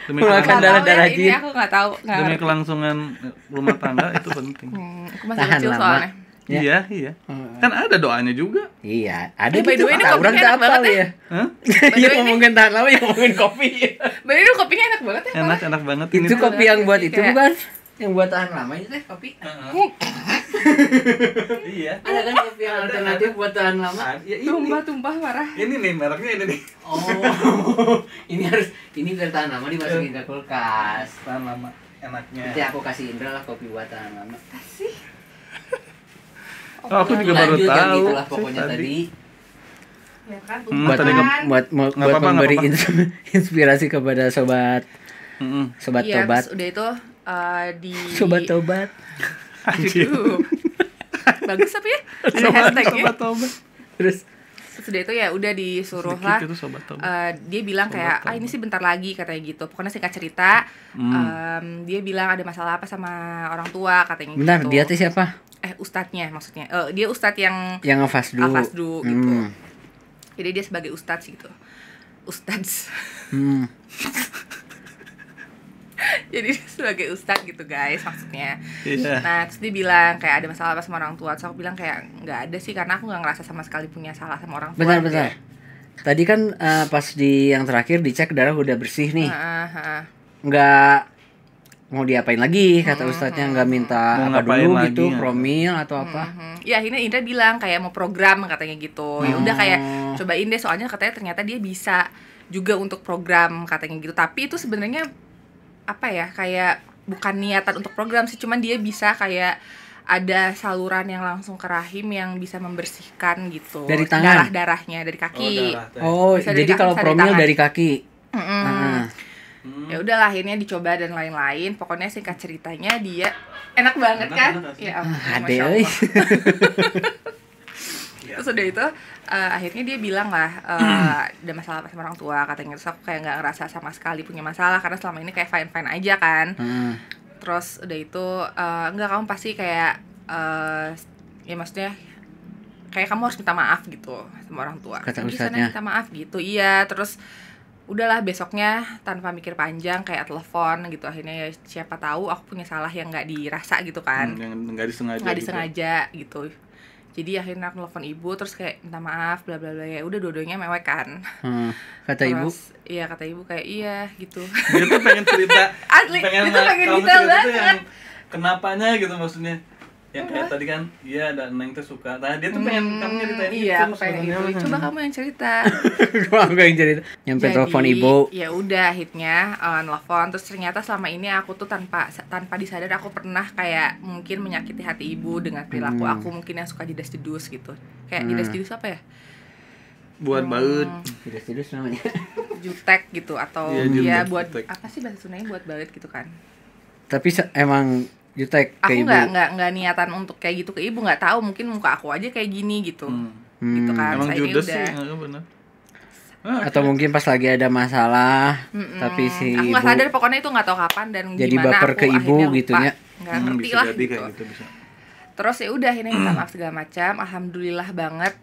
Speaker 3: Demi,
Speaker 1: Makan
Speaker 2: Nggak tahu
Speaker 1: darah-darah
Speaker 2: ya,
Speaker 1: jin.
Speaker 2: ini aku nggak tahu. Nggak
Speaker 3: demi
Speaker 2: ngerti.
Speaker 3: kelangsungan rumah tangga itu penting.
Speaker 2: Aku masih
Speaker 1: Tahan
Speaker 2: kecil
Speaker 1: lama.
Speaker 2: soalnya.
Speaker 3: Iya, iya. Kan ada doanya juga.
Speaker 1: Iya, ada
Speaker 2: by the
Speaker 1: gitu.
Speaker 2: way, ini
Speaker 1: Orang
Speaker 2: kopinya
Speaker 1: tak
Speaker 2: enak
Speaker 1: hafal
Speaker 2: banget
Speaker 1: ya.
Speaker 3: Hah?
Speaker 1: Iya ngomongin tahan lama, ya ngomongin kopi.
Speaker 2: Bener ini kopinya enak banget ya.
Speaker 3: Enak, enak banget ini.
Speaker 1: Itu
Speaker 3: tuh.
Speaker 1: kopi yang buat itu
Speaker 2: Kayak-
Speaker 1: bukan? Yang buat tahan lama itu teh kopi.
Speaker 3: Iya.
Speaker 1: Ada kan kopi yang alternatif buat tahan lama?
Speaker 3: Ya ini.
Speaker 2: Tumpah-tumpah marah.
Speaker 3: Ini nih mereknya ini nih.
Speaker 1: Oh, ini biar tahan lama dimasukin ke kulkas.
Speaker 3: Tahan lama enaknya.
Speaker 1: Nanti aku kasih Indra lah kopi buat tahan lama.
Speaker 2: Kasih.
Speaker 3: Oh, aku juga baru
Speaker 1: Lanjut, yang
Speaker 3: tahu.
Speaker 1: itulah
Speaker 3: sih
Speaker 1: pokoknya tadi.
Speaker 2: Ya kan,
Speaker 1: Buat,
Speaker 3: tadi
Speaker 1: buat
Speaker 3: nggak
Speaker 1: buat
Speaker 3: apa-apa,
Speaker 1: memberi
Speaker 3: nggak
Speaker 1: inspirasi kepada sobat sobat
Speaker 2: Iya,
Speaker 1: tobat.
Speaker 2: terus udah itu di
Speaker 1: Sobat tobat.
Speaker 2: Aduh. Bagus tapi ya. Ada hashtagnya.
Speaker 3: Sobat tobat.
Speaker 1: Terus
Speaker 2: Terus udah itu ya udah disuruh
Speaker 3: Sedikit
Speaker 2: lah.
Speaker 3: itu sobat tobat.
Speaker 2: Dia bilang kayak
Speaker 3: Sobat
Speaker 2: ini sih bentar lagi katanya gitu. Pokoknya singkat cerita, dia bilang ada masalah apa sama orang tua katanya
Speaker 1: bentar,
Speaker 2: gitu.
Speaker 1: dia tuh siapa?
Speaker 2: Ustadznya maksudnya. Dia ustadz yang
Speaker 1: Yang ngefas dulu.
Speaker 2: Al-Fasdu gitu.
Speaker 1: Hmm.
Speaker 2: Jadi dia sebagai ustadz gitu. Ustadz.
Speaker 1: Hmm.
Speaker 2: Jadi dia sebagai ustadz gitu guys maksudnya.
Speaker 3: Iya.
Speaker 2: Nah terus dia bilang kayak ada masalah apa sama orang tua. Terus aku bilang kayak nggak ada sih karena aku nggak ngerasa sama sekali punya salah sama orang tua.
Speaker 1: Bentar. Tadi kan pas di yang terakhir dicek darah udah bersih nih. Nggak mau diapain lagi kata ustadznya, nggak minta
Speaker 3: Mau
Speaker 1: apa
Speaker 3: ngapain
Speaker 1: dulu
Speaker 3: lagi,
Speaker 1: gitu,
Speaker 3: nggak?
Speaker 1: promil atau apa.
Speaker 2: Ya akhirnya Indra bilang kayak mau program katanya gitu. Ya udah kayak
Speaker 1: Oh.
Speaker 2: cobain deh soalnya katanya ternyata dia bisa juga untuk program katanya gitu. Tapi itu sebenarnya apa ya kayak bukan niatan untuk program sih, cuman dia bisa kayak ada saluran yang langsung ke rahim yang bisa membersihkan gitu.
Speaker 1: Dari tangan?
Speaker 2: Darah-darahnya dari kaki.
Speaker 1: Oh,
Speaker 2: Bisa dari
Speaker 1: jadi
Speaker 2: kaki,
Speaker 1: kalau
Speaker 2: bisa dari
Speaker 1: promil
Speaker 2: tangan.
Speaker 1: dari kaki.
Speaker 2: Mm-mm.
Speaker 1: Ah.
Speaker 2: Ya udahlah akhirnya dicoba dan lain-lain. Pokoknya singkat ceritanya dia enak banget
Speaker 3: Enak,
Speaker 2: kan?
Speaker 3: enak,
Speaker 2: Ya ampun,
Speaker 1: Ade
Speaker 2: Masya
Speaker 1: euy.
Speaker 2: Allah. Terus udah itu akhirnya dia bilang lah ada masalah apa sama orang tua katanya. Terus aku kayak nggak ngerasa sama sekali punya masalah karena selama ini kayak fine aja kan.
Speaker 1: Hmm.
Speaker 2: Terus udah itu enggak, kamu pasti kayak ya maksudnya kayak kamu harus minta maaf gitu sama orang tua.
Speaker 1: Kata
Speaker 2: Pergi sana
Speaker 1: ustadznya.
Speaker 2: minta maaf gitu. Iya, terus udahlah besoknya tanpa mikir panjang kayak telepon gitu. Akhirnya ya siapa tahu aku punya salah yang nggak dirasa gitu kan.
Speaker 3: Yang nggak disengaja.
Speaker 2: Nggak
Speaker 3: gitu.
Speaker 2: disengaja gitu. Jadi akhirnya aku telepon ibu terus kayak minta maaf bla bla bla, ya udah dua-duanya mewek kan.
Speaker 1: Kata ibu.
Speaker 2: Terus, iya kata ibu kayak iya gitu.
Speaker 3: Dia tuh pengen cerita.
Speaker 2: Asli, dia tuh pengen
Speaker 3: kamu
Speaker 2: detail
Speaker 3: cerita tuh
Speaker 2: banget.
Speaker 3: yang kenapanya gitu maksudnya. Yang kayak tadi kan, iya ada Neng tuh suka. Nah, dia tuh pengen kamu nyeritain
Speaker 2: Iya,
Speaker 3: itu
Speaker 2: aku pengen
Speaker 3: sebenarnya.
Speaker 2: itu. Coba kamu yang cerita.
Speaker 1: Aku yang cerita. Nyampe telepon ibu.
Speaker 2: Ya udah akhirnya nelfon, terus ternyata selama ini aku tuh tanpa disadar aku pernah kayak mungkin menyakiti hati ibu dengan perilaku aku mungkin yang suka jedas-jedus gitu. Kayak jedas-jedus apa ya?
Speaker 3: Buat baut.
Speaker 1: Tidak serius namanya.
Speaker 2: Jutek gitu atau
Speaker 3: Iya,
Speaker 2: ya
Speaker 3: jutek,
Speaker 2: buat
Speaker 3: jutek.
Speaker 2: apa sih bahasa Sundanya, buat baut gitu kan.
Speaker 1: Tapi emang jutek ke
Speaker 2: Aku
Speaker 1: ibu.
Speaker 2: nggak niatan untuk kayak gitu ke ibu, nggak tahu mungkin muka aku aja kayak gini gitu. Gitu kan.
Speaker 3: Emang
Speaker 2: Saya ini
Speaker 3: judes
Speaker 2: udah
Speaker 3: sih, enggak benar.
Speaker 1: Atau mungkin pas lagi ada masalah, tapi si
Speaker 2: aku
Speaker 1: ibu
Speaker 2: nggak sadar pokoknya itu nggak tahu kapan dan
Speaker 1: jadi
Speaker 2: gimana
Speaker 1: baper
Speaker 2: aku
Speaker 1: ke ibu
Speaker 2: akhirnya lupa.
Speaker 1: gitu ya.
Speaker 2: Nggak ngerti
Speaker 3: bisa
Speaker 2: lah
Speaker 3: jadi
Speaker 2: gitu.
Speaker 3: kayak gitu bisa.
Speaker 2: Terus ya udah akhirnya minta maaf segala macam. Alhamdulillah banget.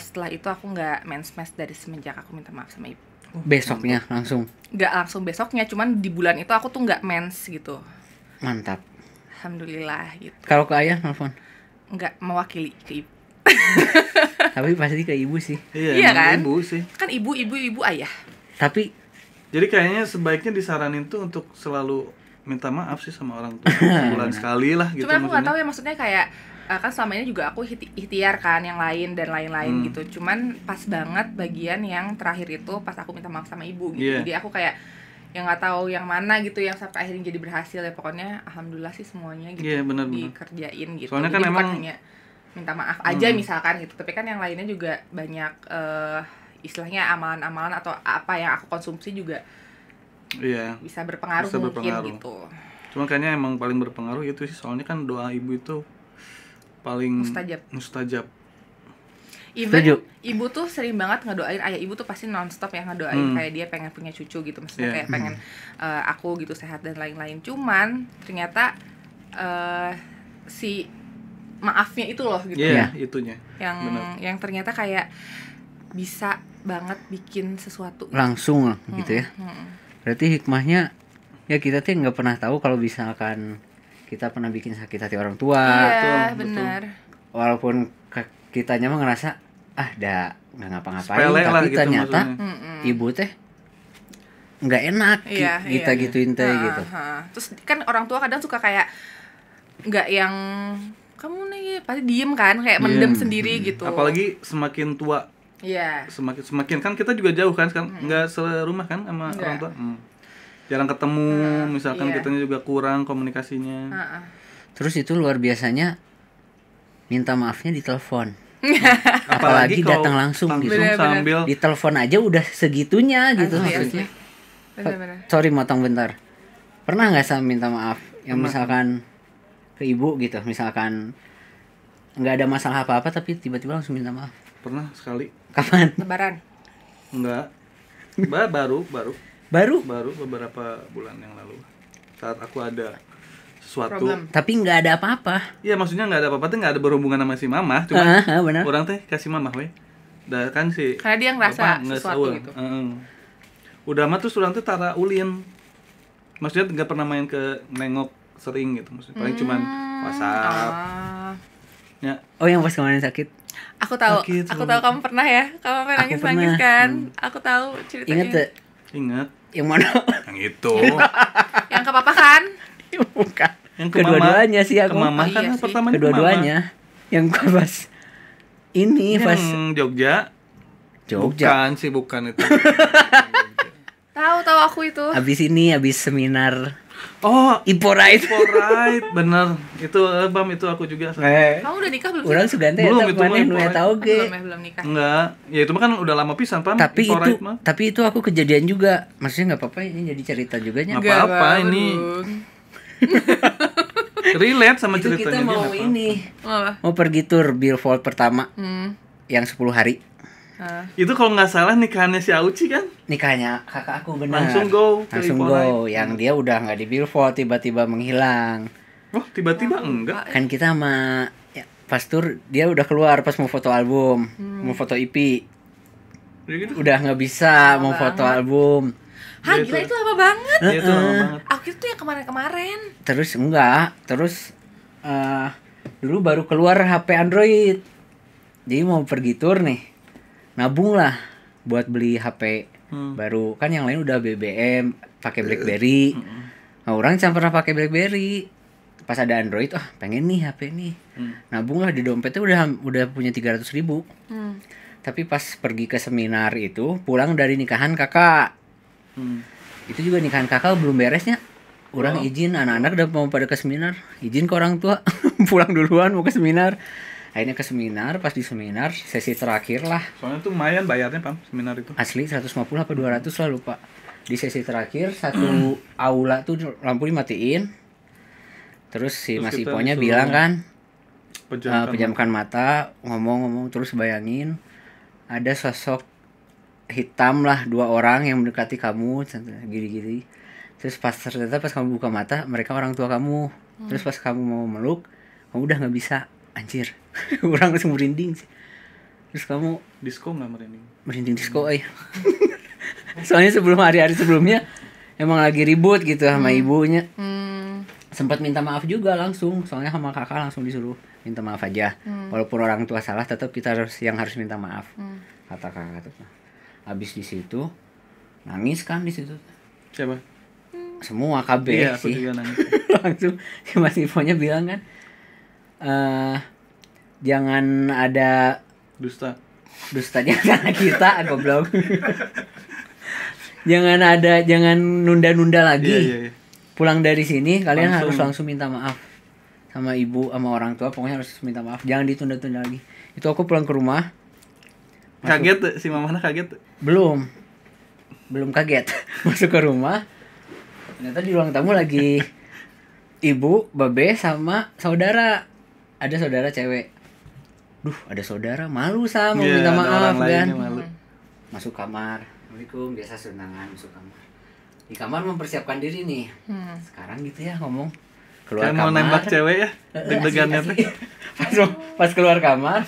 Speaker 2: Setelah itu aku nggak mens dari semenjak aku minta maaf sama ibu.
Speaker 1: Besoknya langsung.
Speaker 2: Nggak langsung besoknya, cuman di bulan itu aku tuh nggak mens gitu.
Speaker 1: Mantap.
Speaker 2: Alhamdulillah gitu.
Speaker 1: Kalau ke ayah nelfon.
Speaker 2: Nggak mewakili ke ibu.
Speaker 1: Tapi pasti ke ibu sih.
Speaker 2: Iya
Speaker 3: emang
Speaker 2: kan?
Speaker 3: Ibu sih.
Speaker 2: Kan ibu ayah.
Speaker 1: Tapi
Speaker 3: Jadi kayaknya sebaiknya disaranin tuh untuk selalu minta maaf sih sama orang tua. Sebulan sekali lah gitu.
Speaker 2: Cuman aku nggak
Speaker 3: maksudnya.
Speaker 2: tahu ya, maksudnya kayak kan selama ini juga aku ikhtiar kan yang lain dan lain-lain gitu. Cuman pas banget bagian yang terakhir itu pas aku minta maaf sama ibu gitu.
Speaker 3: Iya.
Speaker 2: Jadi aku kayak yang nggak tahu yang mana gitu yang sampai akhirnya jadi berhasil ya. Pokoknya alhamdulillah sih semuanya gitu
Speaker 3: Bener.
Speaker 2: dikerjain gitu.
Speaker 3: Soalnya
Speaker 2: Jadi
Speaker 3: kan
Speaker 2: bukan
Speaker 3: emang
Speaker 2: hanya minta maaf aja misalkan gitu, tapi kan yang lainnya juga banyak istilahnya amalan-amalan atau apa yang aku konsumsi juga bisa berpengaruh mungkin gitu.
Speaker 3: Cuma kayaknya emang paling berpengaruh itu sih, soalnya kan doa ibu itu paling mustajab.
Speaker 2: Even ibu tuh sering banget ngedoain, ayah ibu tuh pasti nonstop yang ngedoain kayak dia pengen punya cucu gitu, maksudnya kayak pengen aku gitu sehat dan lain-lain. Cuman ternyata si maafnya itu loh gitu
Speaker 3: itunya
Speaker 2: yang ternyata kayak bisa banget bikin sesuatu
Speaker 1: langsung gitu ya. Berarti hikmahnya ya kita tuh nggak pernah tahu kalau misalkan kita pernah bikin sakit hati orang tua.
Speaker 2: Iya benar.
Speaker 1: Walaupun kitanya mah ngerasa dah nggak ngapa-ngapain, tapi gitu ternyata ibu teh nggak enak kita gituin teh gitu.
Speaker 2: Terus kan orang tua kadang suka kayak nggak yang kamu nih pasti diem kan, kayak mendem sendiri gitu.
Speaker 3: Apalagi semakin tua. Semakin kan kita juga jauh kan, nggak serumah kan sama orang tua. Jarang ketemu, misalkan kitanya juga kurang komunikasinya.
Speaker 1: Terus itu luar biasanya minta maafnya di telepon. Apalagi datang langsung gitu.
Speaker 3: Sambil
Speaker 1: di telepon aja udah segitunya gitu maksudnya. Sorry motong bentar. Pernah nggak sama minta maaf yang misalkan ke ibu gitu, misalkan nggak ada masalah apa-apa tapi tiba-tiba langsung minta maaf?
Speaker 3: Pernah sekali.
Speaker 1: Kapan?
Speaker 2: Lebaran.
Speaker 3: Enggak. Baru beberapa bulan yang lalu. Saat aku ada sesuatu
Speaker 1: tapi nggak ada apa-apa.
Speaker 3: Iya, maksudnya nggak ada apa-apa tuh, nggak ada berhubungan sama si mama, cuma
Speaker 1: benar.
Speaker 3: orang teh kasih mama we. Dah kan sih.
Speaker 2: Karena dia ngerasa sesuatu gitu.
Speaker 3: Udah mah terus orang tuh tara ulin. Maksudnya nggak pernah main ke nengok sering gitu, maksudnya paling cuman WhatsApp. Ya.
Speaker 1: Oh, yang pas kemarin sakit.
Speaker 2: Aku tahu kamu pernah ya. Kamu pernah nangis kan? Aku tahu ceritanya.
Speaker 1: Ingat. Yang mana?
Speaker 3: Yang itu.
Speaker 2: Yang ke papa kan?
Speaker 1: Bukan. Yang kedua-duanya sih aku.
Speaker 3: Ke mama kan pertamanya.
Speaker 1: Kedua-duanya. Yang pas ini pas
Speaker 3: Jogja. Bukan itu.
Speaker 2: Tahu aku itu.
Speaker 1: Habis seminar.
Speaker 3: Oh,
Speaker 1: Iporite,
Speaker 3: bener. Itu Bam, itu aku juga.
Speaker 2: Kamu udah nikah belum?
Speaker 1: Orang sudah
Speaker 3: belum, itu
Speaker 1: mah tahu ge.
Speaker 2: Belum nikah.
Speaker 3: Enggak. Ya itu mah kan udah lama pisan, Pam.
Speaker 1: Tapi itu aku kejadian juga. Maksudnya enggak apa-apa, ini jadi cerita juga nya.
Speaker 3: Enggak apa-apa ini. Relate sama
Speaker 1: itu
Speaker 3: ceritanya
Speaker 1: kita mau ini. Mau pergi tur Billboard pertama. Yang 10 hari.
Speaker 3: Itu kalau nggak salah nikahannya si Auci kan?
Speaker 1: Nikahnya kakak aku, benar.
Speaker 3: Langsung go.
Speaker 1: Yang dia udah nggak di Billboard, tiba-tiba menghilang.
Speaker 3: Oh, tiba-tiba enggak?
Speaker 1: Kan kita sama pas tur dia udah keluar pas mau foto album, mau foto EP.
Speaker 3: Gitu?
Speaker 1: Udah nggak bisa mau foto album.
Speaker 2: Hah, gila itu lama banget.
Speaker 3: Itu lama banget.
Speaker 2: Aku itu yang kemarin-kemarin.
Speaker 1: Terus dulu baru keluar HP Android. Jadi mau pergi tur nih. Nabung lah buat beli HP baru. Kan yang lain udah BBM, pakai BlackBerry. Nah, orang jangan pernah pakai BlackBerry. Pas ada Android, pengen nih HP nih. Nabung lah, di dompetnya udah punya 300.000. Tapi pas pergi ke seminar itu, pulang dari nikahan kakak. Itu juga nikahan kakak belum beresnya. Orang izin, anak-anak udah mau pada ke seminar, izin ke orang tua. Pulang duluan mau ke seminar. Akhirnya ke seminar, pas di seminar sesi terakhir lah.
Speaker 3: Soalnya tuh lumayan bayarnya, Pam, seminar itu.
Speaker 1: Asli 150 apa 200 lah, lupa. Di sesi terakhir satu aula tuh lampu dimatiin. Terus Mas Iponya bilang kan, pejamkan mata, ngomong terus bayangin ada sosok hitam lah, 2 orang yang mendekati kamu gini-gini. Terus ternyata pas kamu buka mata, mereka orang tua kamu. Terus pas kamu mau meluk, kamu udah nggak bisa. Anjir, orang langsung merinding sih. Terus kamu
Speaker 3: disco nggak merinding?
Speaker 1: Merinding disco, Soalnya hari-hari sebelumnya emang lagi ribut gitu sama ibunya. Sempat minta maaf juga langsung, soalnya sama kakak langsung disuruh minta maaf aja. Walaupun orang tua salah, tetap kita harus minta maaf. Kata kakak tuh. Habis di situ nangis kan di situ.
Speaker 3: Siapa?
Speaker 1: Semua KB
Speaker 3: iya,
Speaker 1: sih.
Speaker 3: Aku juga nangis.
Speaker 1: Langsung si Mas Iponya bilang kan, jangan ada
Speaker 3: dustanya
Speaker 1: sama kita, goblok. jangan nunda-nunda lagi.
Speaker 3: Iya.
Speaker 1: Pulang dari sini kalian harus langsung minta maaf sama ibu, sama orang tua, pokoknya harus minta maaf. Jangan ditunda-tunda lagi. Itu aku pulang ke rumah.
Speaker 3: Kaget tuh, si mamahnya kaget tuh.
Speaker 1: Belum kaget. Masuk ke rumah. Ternyata di ruang tamu lagi ibu, babe, sama saudara. Ada saudara cewek. Duh, ada saudara, malu sama mau minta maaf kan. Masuk kamar. Assalamualaikum, biasa sunangan masuk kamar. Di kamar mempersiapkan diri nih. Sekarang gitu ya ngomong. Keluar
Speaker 3: kayak
Speaker 1: kamar.
Speaker 3: Mau nembak cewek ya. Deg-degannya tuh.
Speaker 1: Pas keluar kamar.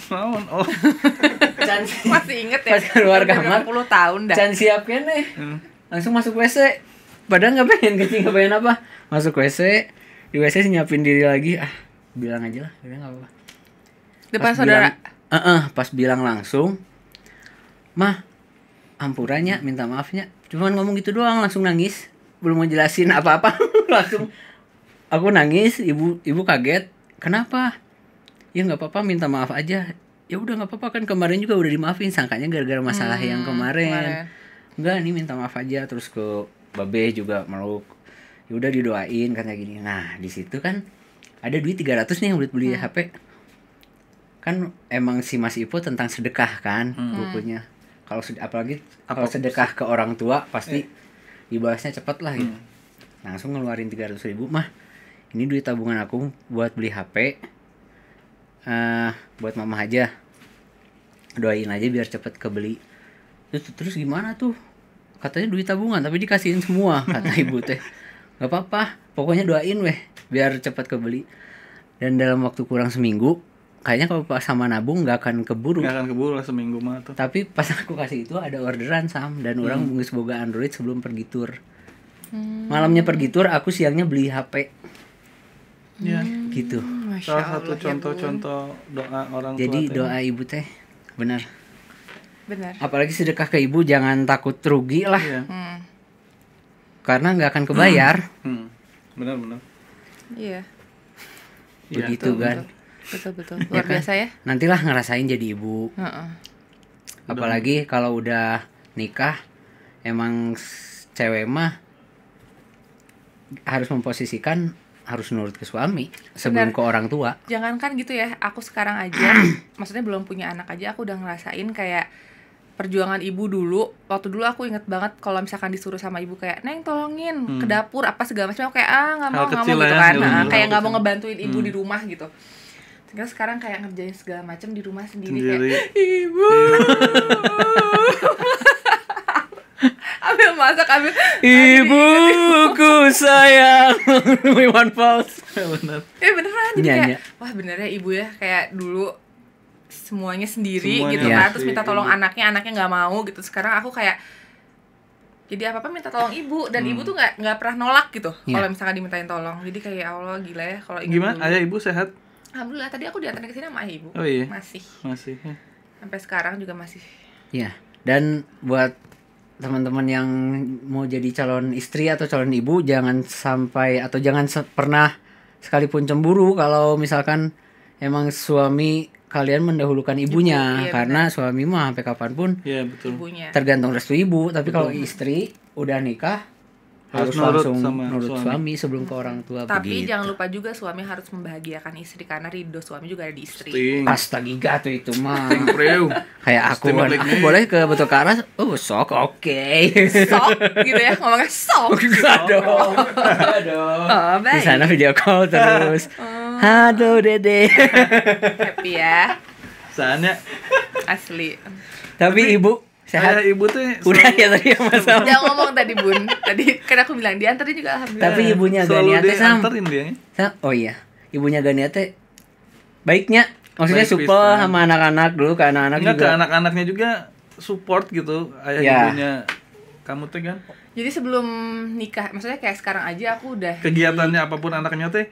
Speaker 2: Masih inget ya.
Speaker 1: Pas keluar kamar
Speaker 2: 10 tahun dah.
Speaker 1: Can siap kene. Langsung masuk WC. Padahal nggak pengen kencing, nggak pengen apa. Masuk WC. Di WC nyiapin diri lagi. Bilang aja lah, nggak apa-apa.
Speaker 2: Depan saudara.
Speaker 1: Pas bilang langsung, mah, ampurannya, minta maafnya. Cuman ngomong gitu doang, langsung nangis. Belum mau jelasin apa-apa, langsung. Aku nangis, ibu kaget. Kenapa? Ya nggak apa-apa, minta maaf aja. Ya udah nggak apa-apa, kan kemarin juga udah dimaafin. Sangkanya gara-gara masalah yang kemarin. Enggak, nih minta maaf aja. Terus ke babe juga meluk. Ya udah didoain katanya gini. Nah di situ kan ada duit 300 nih yang buat beli HP. Kan emang si Mas Ipo tentang sedekah kan bukunya. Kalau apalagi kalau sedekah ke orang tua pasti dibalasnya cepet lah gitu. Langsung ngeluarin 300.000, mah ini duit tabungan aku buat beli HP. Buat mama aja. Doain aja biar cepet kebeli. Terus gimana tuh? Katanya duit tabungan tapi dikasihin semua kata ibu teh. Gak apa-apa, pokoknya doain weh biar cepet kebeli. Dan dalam waktu kurang seminggu, kayaknya kalau pas sama nabung gak akan keburu.
Speaker 3: Gak akan keburu lah seminggu mah tuh.
Speaker 1: Tapi pas aku kasih itu ada orderan Sam. Dan orang geus boga Android sebelum pergi tur. Malamnya pergi tur, aku siangnya beli HP.
Speaker 3: Ya.
Speaker 1: Gitu.
Speaker 3: Salah satu contoh-contoh doa orang tua.
Speaker 1: Jadi doa ibu teh benar.
Speaker 2: Benar.
Speaker 1: Apalagi sedekah ke ibu jangan takut rugi lah.
Speaker 3: Iya.
Speaker 1: Karena nggak akan kebayar.
Speaker 3: Benar.
Speaker 2: Iya.
Speaker 1: Begitu kan.
Speaker 2: Betul. Luar biasa ya.
Speaker 1: Nantilah ngerasain jadi ibu. Apalagi kalau udah nikah, emang cewek mah harus memposisikan harus nurut ke suami sebelum ke orang tua.
Speaker 2: Jangankan gitu ya, aku sekarang aja, maksudnya belum punya anak aja, aku udah ngerasain kayak perjuangan ibu dulu. Waktu dulu aku inget banget kalau misalkan disuruh sama ibu kayak, Neng tolongin ke dapur apa segala macam, aku kayak nggak mau gitu kan, kayak nggak mau ngebantuin ibu di rumah gitu. Terus sekarang kayak ngerjain segala macam di rumah sendiri. Kayak ibu. Ambil masak, ambil
Speaker 1: ibuku sayang. Iwan Fals.
Speaker 3: Benar.
Speaker 2: Beneran jadi kayak wah bener ya ibu ya, kayak dulu semuanya sendiri gitu kan, terus minta tolong anaknya nggak mau gitu. Sekarang aku kayak jadi apa minta tolong ibu, dan ibu tuh nggak pernah nolak gitu kalau misalkan dimintain tolong. Jadi kayak Allah gila ya kalau ingat
Speaker 3: gimana dulu. Ayah ibu sehat?
Speaker 2: Alhamdulillah, tadi aku diantarin ke sini sama ayah ibu.
Speaker 3: Oh iya.
Speaker 2: Masih
Speaker 3: ya.
Speaker 2: Sampai sekarang juga masih.
Speaker 1: Iya. Dan buat teman-teman yang mau jadi calon istri atau calon ibu, jangan sampai atau jangan pernah sekalipun cemburu kalau misalkan emang suami kalian mendahulukan ibunya. Karena suami mah sampai kapanpun
Speaker 2: Ibunya.
Speaker 1: tergantung restu ibu. Tapi kalau istri udah nikah harus langsung nurut suami sebelum ke orang tua.
Speaker 2: Tapi
Speaker 1: begitu.
Speaker 2: jangan lupa juga suami harus membahagiakan istri, karena ridho suami juga ada di istri.
Speaker 1: Astaga tuh itu mah. Kayak aku boleh ke Betul Karas. Sok oke.
Speaker 2: Sok gitu ya, ngomongnya sok.
Speaker 1: Aduh. Di sana video call terus. Halo Dede.
Speaker 2: Happy ya.
Speaker 3: Soalnya
Speaker 2: asli.
Speaker 1: Tapi ibu sehat.
Speaker 3: Ayah ibu tuh
Speaker 1: udah ya tadi masalah.
Speaker 2: Jangan ngomong tadi Bun. Tadi kan aku bilang diantarin juga alhamdulillah.
Speaker 1: Tapi ibunya Gania teh
Speaker 3: anterin dia.
Speaker 1: Oh iya. Ibunya Gania teh baiknya. Maksudnya support sama anak-anak dulu, ke anak-anak juga.
Speaker 3: Ke anak-anaknya juga support gitu ayah ibunya. Kamu teh kan.
Speaker 2: Jadi sebelum nikah, maksudnya kayak sekarang aja aku udah
Speaker 3: kegiatannya apapun anaknya teh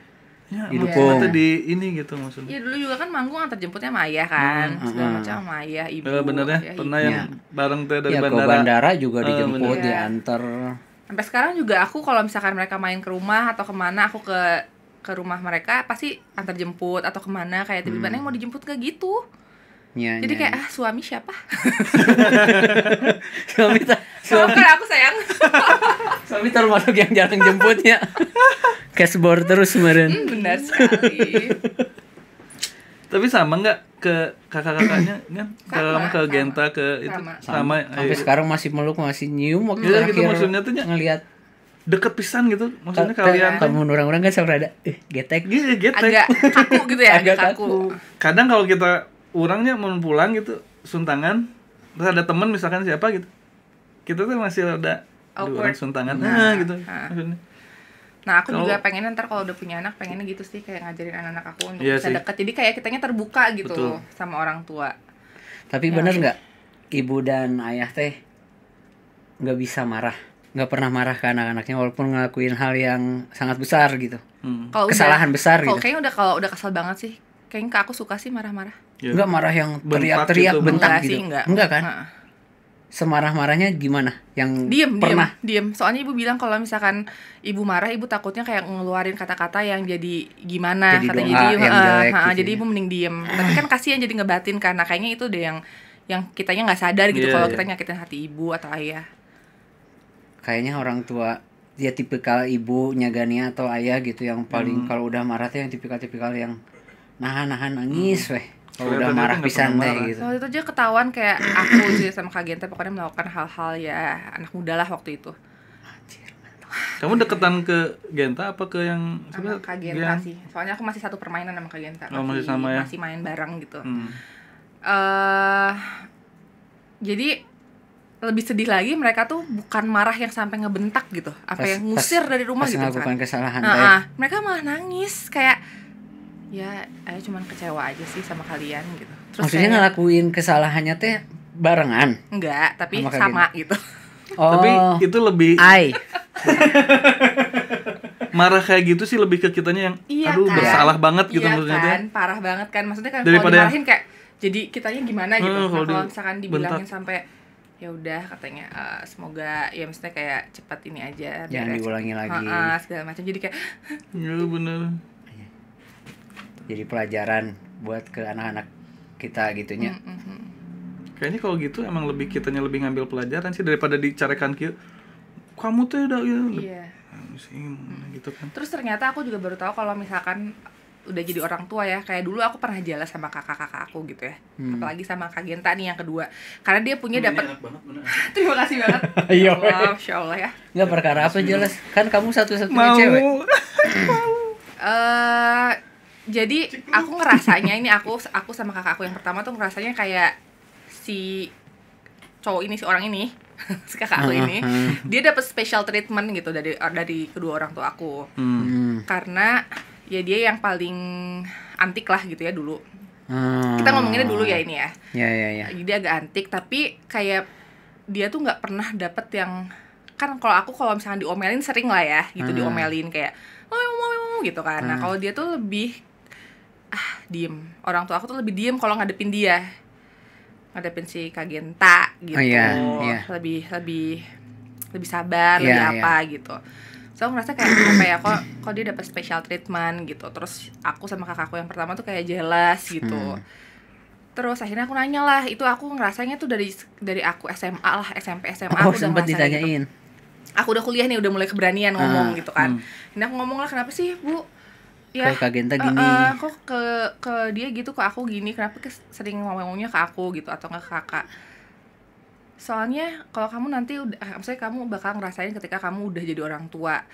Speaker 1: didukung.
Speaker 3: Di ini gitu maksudnya.
Speaker 2: Iya dulu juga kan manggung antar jemputnya sama ayah kan, segala macam sama ayah, ibu.
Speaker 3: Bener ya, pernah yang bareng teh dari
Speaker 1: bandara. Ke bandara juga dijemput, diantar.
Speaker 2: Sampai sekarang juga aku kalau misalkan mereka main ke rumah atau kemana, aku ke rumah mereka pasti antar jemput atau kemana, kayak tiba-tiba Neng mau dijemput gak gitu. Jadi kayak suami siapa?
Speaker 1: suami
Speaker 2: kan aku sayang.
Speaker 1: Suami termasuk yang jarang jemputnya. Cashboard terus kemarin.
Speaker 2: Benar sekali.
Speaker 3: Tapi sama nggak ke kakak-kakaknya kan? Kamu ke Genta ke itu sama.
Speaker 1: Sampai sekarang masih meluk, masih nyium waktu
Speaker 3: terakhir. Gitu maksudnya tuh
Speaker 1: ngelihat
Speaker 3: deket pisan gitu. Maksudnya kalian
Speaker 1: kamu orang-orang kan sama rada getek.
Speaker 2: Agak kaku gitu ya, agak kaku.
Speaker 3: Kadang kalau kita orangnya mau pulang gitu suntangan, terus ada teman misalkan siapa gitu. Kita tuh masih ada orang suntangan. Gitu maksudnya.
Speaker 2: Nah aku juga pengen ntar kalau udah punya anak pengennya gitu sih, kayak ngajarin anak-anak aku untuk bisa dekat. Jadi kayak kitanya terbuka gitu sama orang tua.
Speaker 1: Tapi bener nggak ibu dan ayah teh nggak bisa marah, nggak pernah marah ke anak-anaknya walaupun ngelakuin hal yang sangat besar gitu. Kesalahan besar gitu.
Speaker 2: Kayaknya kalau udah kesel banget sih, kayaknya aku suka sih marah-marah.
Speaker 1: Nggak marah yang teriak-teriak bentak gitu. Enggak kan? Semarah-marahnya gimana? Yang pernah
Speaker 2: diem. Soalnya ibu bilang kalau misalkan ibu marah, ibu takutnya kayak ngeluarin kata-kata yang jadi gimana, jadi ibu mending diem. Tapi kan kasihan jadi ngebatin karena kayaknya itu deh yang kitanya nggak sadar gitu kalau kita nyakitin hati ibu atau ayah.
Speaker 1: Kayaknya orang tua dia tipikal ibu nyagania atau ayah gitu yang paling kalau udah marah tuh yang tipikal yang nahan nangis weh. Kalau udah marah pisan teh gitu.
Speaker 2: Waktu itu aja ketahuan kayak aku sih sama Kak Genta pokoknya melakukan hal-hal ya anak muda lah waktu itu.
Speaker 1: Anjir.
Speaker 3: Kamu deketan ke Genta apa ke yang
Speaker 2: sama Kak Genta sih. Soalnya aku masih satu permainan sama Kak Genta.
Speaker 3: Masih sama ya.
Speaker 2: Masih main bareng gitu. Jadi lebih sedih lagi mereka tuh bukan marah yang sampai ngebentak gitu. Yang ngusir dari rumah gitu kan.
Speaker 1: Melakukan kesalahan
Speaker 2: mereka malah nangis kayak ya, saya cuma kecewa aja sih sama kalian gitu.
Speaker 1: Terus maksudnya ngelakuin kesalahannya teh barengan?
Speaker 2: Enggak, tapi sama gitu.
Speaker 3: Tapi itu lebih marah kayak gitu sih lebih ke kitanya yang aduh kan? Bersalah banget gitu maksudnya
Speaker 2: kan? Parah banget kan. Maksudnya kan kalau dimarahin kayak jadi kitanya gimana gitu. Kalau misalkan dibilangin sampai ya udah katanya semoga ya maksudnya kayak cepat ini aja
Speaker 1: jangan diulangi lagi.
Speaker 2: Segala macam jadi kayak
Speaker 3: ya benar.
Speaker 1: Jadi pelajaran buat ke anak-anak kita gitunya.
Speaker 3: Kayaknya kalau gitu emang kitanya lebih ngambil pelajaran sih daripada dicarakan kamu tuh udah gitu kan.
Speaker 2: Terus ternyata aku juga baru tahu kalau misalkan udah jadi orang tua ya, kayak dulu aku pernah jelas sama kakak-kakak aku gitu ya. Apalagi sama Kak Genta nih yang kedua. Karena dia punya dapat terima kasih banget. Ya Allah, Masyaallah ya.
Speaker 1: Enggak perkara apa jelas. Kan kamu satu-satunya cewek.
Speaker 2: Jadi aku ngerasanya ini aku sama kakak aku yang pertama tuh ngerasanya kayak si cowok ini, si orang ini si kakak aku ini dia dapat special treatment gitu dari kedua orang tua aku. Karena ya dia yang paling antik lah gitu ya dulu. Kita ngomonginnya dulu ya ini ya.
Speaker 1: Ya.
Speaker 2: Jadi agak antik tapi kayak dia tuh nggak pernah dapet yang kan kalau misalnya diomelin sering lah ya gitu diomelin kayak mau gitu kan. Nah kalau dia tuh lebih diem. Orang tua aku tuh lebih diem kalau ngadepin ngadepin si Kak Genta gitu. Lebih sabar, lebih apa gitu. So aku ngerasa kayak apa ya kok dia dapat special treatment gitu. Terus aku sama kakakku yang pertama tuh kayak jelas gitu. Terus akhirnya aku nanya lah, itu aku ngerasanya tuh dari aku SMA lah, SMP SMA aku udah
Speaker 1: sempat ditanyain. Gitu.
Speaker 2: Aku udah kuliah nih, udah mulai keberanian ngomong gitu kan. Ini aku ngomong lah, kenapa sih Bu? Ya,
Speaker 1: Kak Genta gini.
Speaker 2: Kok ke dia gitu, ke aku gini, kenapa sering ngomongnya ke aku gitu atau nggak ke kakak? Soalnya kalau kamu nanti maksudnya kamu bakal ngerasain ketika kamu udah jadi orang tua.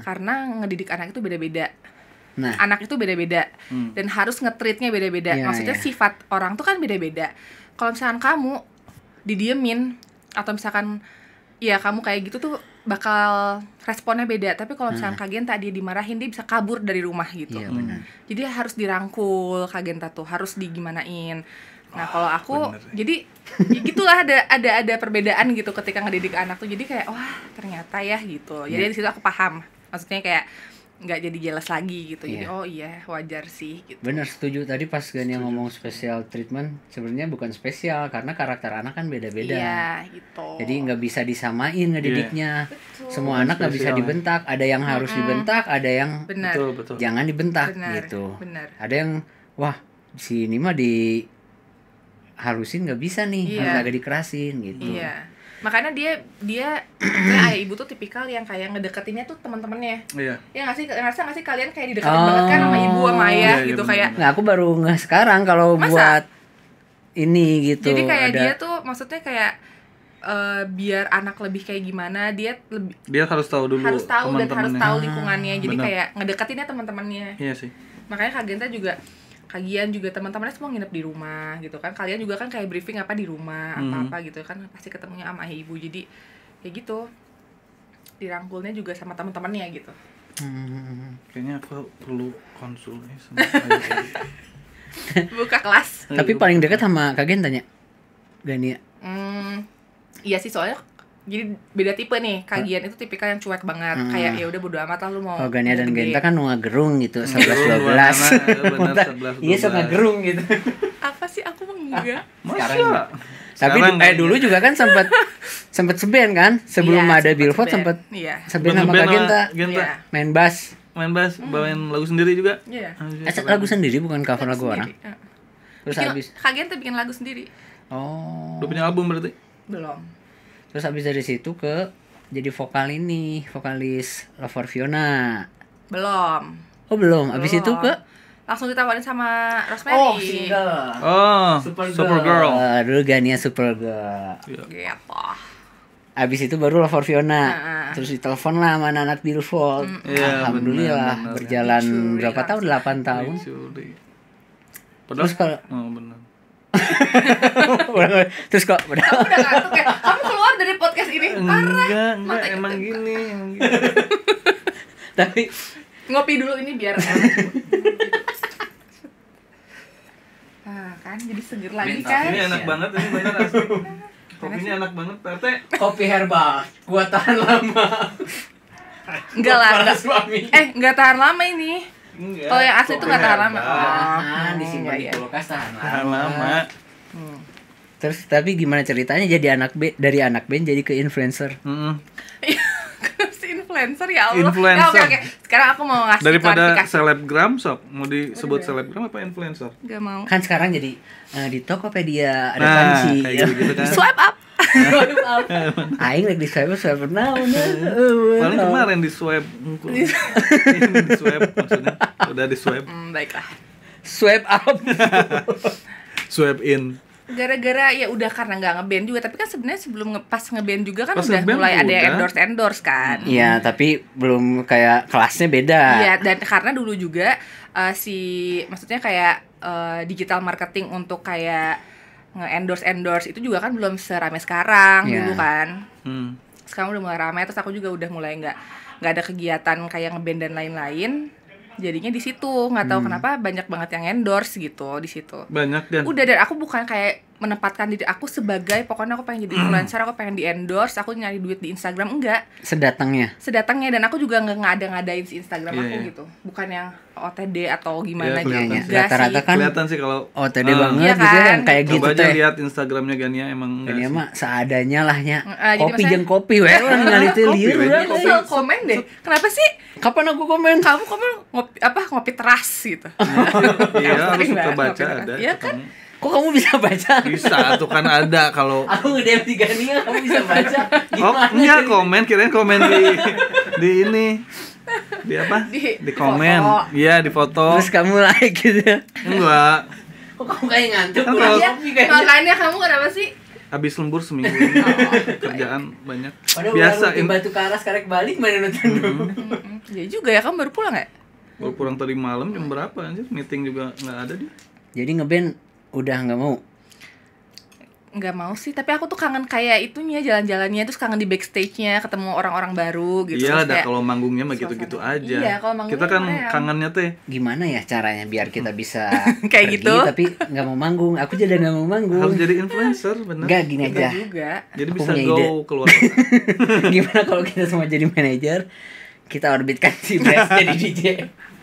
Speaker 2: Karena ngedidik anak itu beda-beda. Nah, anak itu beda-beda dan harus nge-treatnya beda-beda. Maksudnya sifat orang tuh kan beda-beda. Kalau misalkan kamu didiemin atau misalkan ya kamu kayak gitu tuh bakal responnya beda. Tapi kalau misalkan Kak Genta dia dimarahin, dia bisa kabur dari rumah gitu. Jadi harus dirangkul Kak Genta tuh, harus digimanain. Nah kalau aku jadi ya gitulah ada perbedaan gitu ketika ngedidik anak tuh. Jadi kayak wah ternyata ya gitu. Jadi di situ aku paham. Maksudnya kayak nggak jadi jelas lagi gitu. Jadi oh iya wajar sih gitu.
Speaker 1: Bener, setuju. Tadi pas Gania ngomong special treatment, sebenarnya bukan spesial karena karakter anak kan beda-beda.
Speaker 2: Iya gitu.
Speaker 1: Jadi nggak bisa disamain ngedidiknya. Semua anak nggak bisa dibentak. Ada yang harus dibentak, ada yang jangan dibentak gitu.
Speaker 2: Bener.
Speaker 1: Ada yang wah si ini mah halusin nggak bisa nih, harus agak dikerasin gitu.
Speaker 2: Iya. Makanya dia ayah ibu tuh tipikal yang kayak ngedeketinnya tuh teman-temannya.
Speaker 3: Iya.
Speaker 2: Ya ngerasa nggak sih kalian kayak dideketin banget kan sama ibu sama ayah gitu kayak.
Speaker 1: Nah, aku baru sekarang kalau buat ini gitu.
Speaker 2: Jadi kayak dia tuh maksudnya kayak biar anak lebih kayak gimana, dia
Speaker 3: harus tahu dulu.
Speaker 2: Harus tahu dan harus tahu lingkungannya. Jadi kayak ngedeketinnya teman-temannya.
Speaker 3: Iya sih.
Speaker 2: Makanya Kak Genta juga kagian juga teman-temannya semua nginep di rumah gitu kan. Kalian juga kan kayak briefing apa di rumah, apa-apa gitu kan pasti ketemunya sama ayah ibu. Jadi kayak gitu. Dirangkulnya juga sama teman-temannya gitu.
Speaker 3: Kayaknya aku perlu konsul nih sama ayah.
Speaker 2: Buka kelas.
Speaker 1: Tapi paling dekat sama Kak Gentanya. Gania.
Speaker 2: Iya sih soalnya jadi beda tipe nih. Kagian itu tipikal yang cuek banget. Kayak ya udah bodo amat lah lu mau.
Speaker 1: Oh, Gania dan Genta kan gerung gitu 11-12. Iya sama gerung gitu.
Speaker 2: Apa sih aku enggak.
Speaker 1: Sekarang tapi dulu juga kan sempat seben kan sebelum ada Billboard sempat seben sama Kak Genta. Main bass,
Speaker 3: bawain lagu sendiri juga.
Speaker 2: Iya.
Speaker 1: Lagu sendiri bukan cover lagu orang. Terus habis
Speaker 2: Kak Genta bikin lagu sendiri.
Speaker 1: Oh.
Speaker 3: Udah punya album berarti?
Speaker 2: Belum.
Speaker 1: Terus habis dari situ jadi vokalis Lover Fiona.
Speaker 2: Belum.
Speaker 1: Oh, belum. Habis itu
Speaker 2: langsung ditawarin sama Rosemary.
Speaker 1: Oh, single.
Speaker 3: Oh, Supergirl.
Speaker 1: Dulu Gania Supergirl.
Speaker 2: Gitu.
Speaker 1: Abis itu baru Lover Fiona. Terus ditelepon lah sama anak Billboard. Alhamdulillah bener. Berjalan berapa tahun? 8 tahun.
Speaker 3: Terus
Speaker 1: kalau
Speaker 3: benar.
Speaker 1: Terus kok
Speaker 2: udah ngantuk ya? Kamu keluar dari podcast ini? Parah.
Speaker 3: Enggak, emang gini.
Speaker 1: Tapi
Speaker 2: ngopi dulu ini biar kan jadi seger lagi kan.
Speaker 3: Ini enak banget ini benar asli. Kopinya enak banget, Tete.
Speaker 1: Kopi herbal, buat tahan lama.
Speaker 2: Enggak lah, enggak tahan lama ini. Kalau yang asli itu nggak tahan lama.
Speaker 1: Disimpan di kulkas
Speaker 3: tahan lama.
Speaker 1: Terus tapi gimana ceritanya jadi dari anak band jadi ke influencer?
Speaker 2: Si influencer ya Allah.
Speaker 3: Influencer.
Speaker 2: Oke. Sekarang aku mau ngasih
Speaker 3: daripada selebgram sok mau disebut selebgram apa influencer?
Speaker 2: Gak mau.
Speaker 1: Kan sekarang jadi di Tokopedia ada panci.
Speaker 3: Gitu kan.
Speaker 2: Swipe up.
Speaker 1: Aing lagi di swipe now.
Speaker 3: Paling kemarin di swipe. Ini di swipe maksudnya. Udah di swipe.
Speaker 2: Baiklah.
Speaker 1: Swipe up.
Speaker 3: Swipe in.
Speaker 2: Gara-gara ya udah karena nggak ngeband juga, tapi kan sebenarnya sebelum pas ngeband juga kan udah mulai ada yang endorse kan.
Speaker 1: Iya, tapi belum kayak kelasnya beda.
Speaker 2: Iya, dan karena dulu juga maksudnya kayak digital marketing untuk kayak nge-endorse itu juga kan belum seramai sekarang dulu kan. Sekarang udah mulai ramai, terus aku juga udah mulai nggak ada kegiatan kayak ngeband dan lain-lain. Jadinya di situ nggak tahu kenapa banyak banget yang endorse gitu di situ.
Speaker 3: Banyak dan
Speaker 2: aku bukan kayak menempatkan diri aku sebagai pokoknya aku pengen jadi influencer, aku pengen di endorse, aku nyari duit di Instagram, enggak. Sedatangnya dan aku juga nggak ngadain si Instagram aku gitu, bukan yang OTD atau gimana gitu.
Speaker 1: Rata-rata kan
Speaker 3: kelihatan sih kalau
Speaker 1: OTD banget gitu kan kayak gitu.
Speaker 3: Coba aja lihat Instagramnya Gania emang
Speaker 1: Gania mah seadanya lahnya. Kopi jeung kopi we orang ngalih teh lieur.
Speaker 2: Aku komen deh. Kenapa sih?
Speaker 1: Kapan aku komen?
Speaker 2: Kamu komen ngopi teras gitu.
Speaker 3: Iya, harus suka baca ada.
Speaker 2: Iya kan?
Speaker 1: Kok kamu bisa baca?
Speaker 3: Bisa tuh kan ada kalau
Speaker 1: aku nge-DM di Gania kamu bisa baca.
Speaker 3: Gimana? Oh, enggak komen, kirain komen di ini. Di apa? Di komen. Iya, di foto.
Speaker 1: Terus kamu like gitu.
Speaker 3: Enggak.
Speaker 1: Kok kamu kayak ngantuk?
Speaker 2: Makanya kamu kenapa sih?
Speaker 3: Habis lembur seminggu kerjaan banyak.
Speaker 1: Biasa batu karas karek balik mana nonton.
Speaker 2: Ya juga ya, kamu baru pulang ya?
Speaker 3: Baru pulang tadi malam jam berapa anjir? Meeting juga enggak ada dia.
Speaker 1: Jadi ngeband udah nggak mau?
Speaker 2: Nggak mau sih, tapi aku tuh kangen kayak itunya, jalan-jalannya, terus kangen di backstage-nya, ketemu orang-orang baru gitu.
Speaker 3: Iya, ada kalau manggungnya mah gitu-gitu aja.
Speaker 2: Iya, kalau manggungnya
Speaker 3: kita kan kangennya teh.
Speaker 1: Gimana ya caranya biar kita bisa
Speaker 2: kayak
Speaker 1: pergi,
Speaker 2: gitu?
Speaker 1: Tapi nggak mau manggung. Aku jadi nggak mau manggung.
Speaker 3: Harus jadi influencer, bener.
Speaker 1: Nggak gini aja.
Speaker 2: Juga.
Speaker 3: Jadi aku bisa go keluar.
Speaker 1: Gimana kalau kita semua jadi manajer? Kita orbitkan si Bres jadi DJ.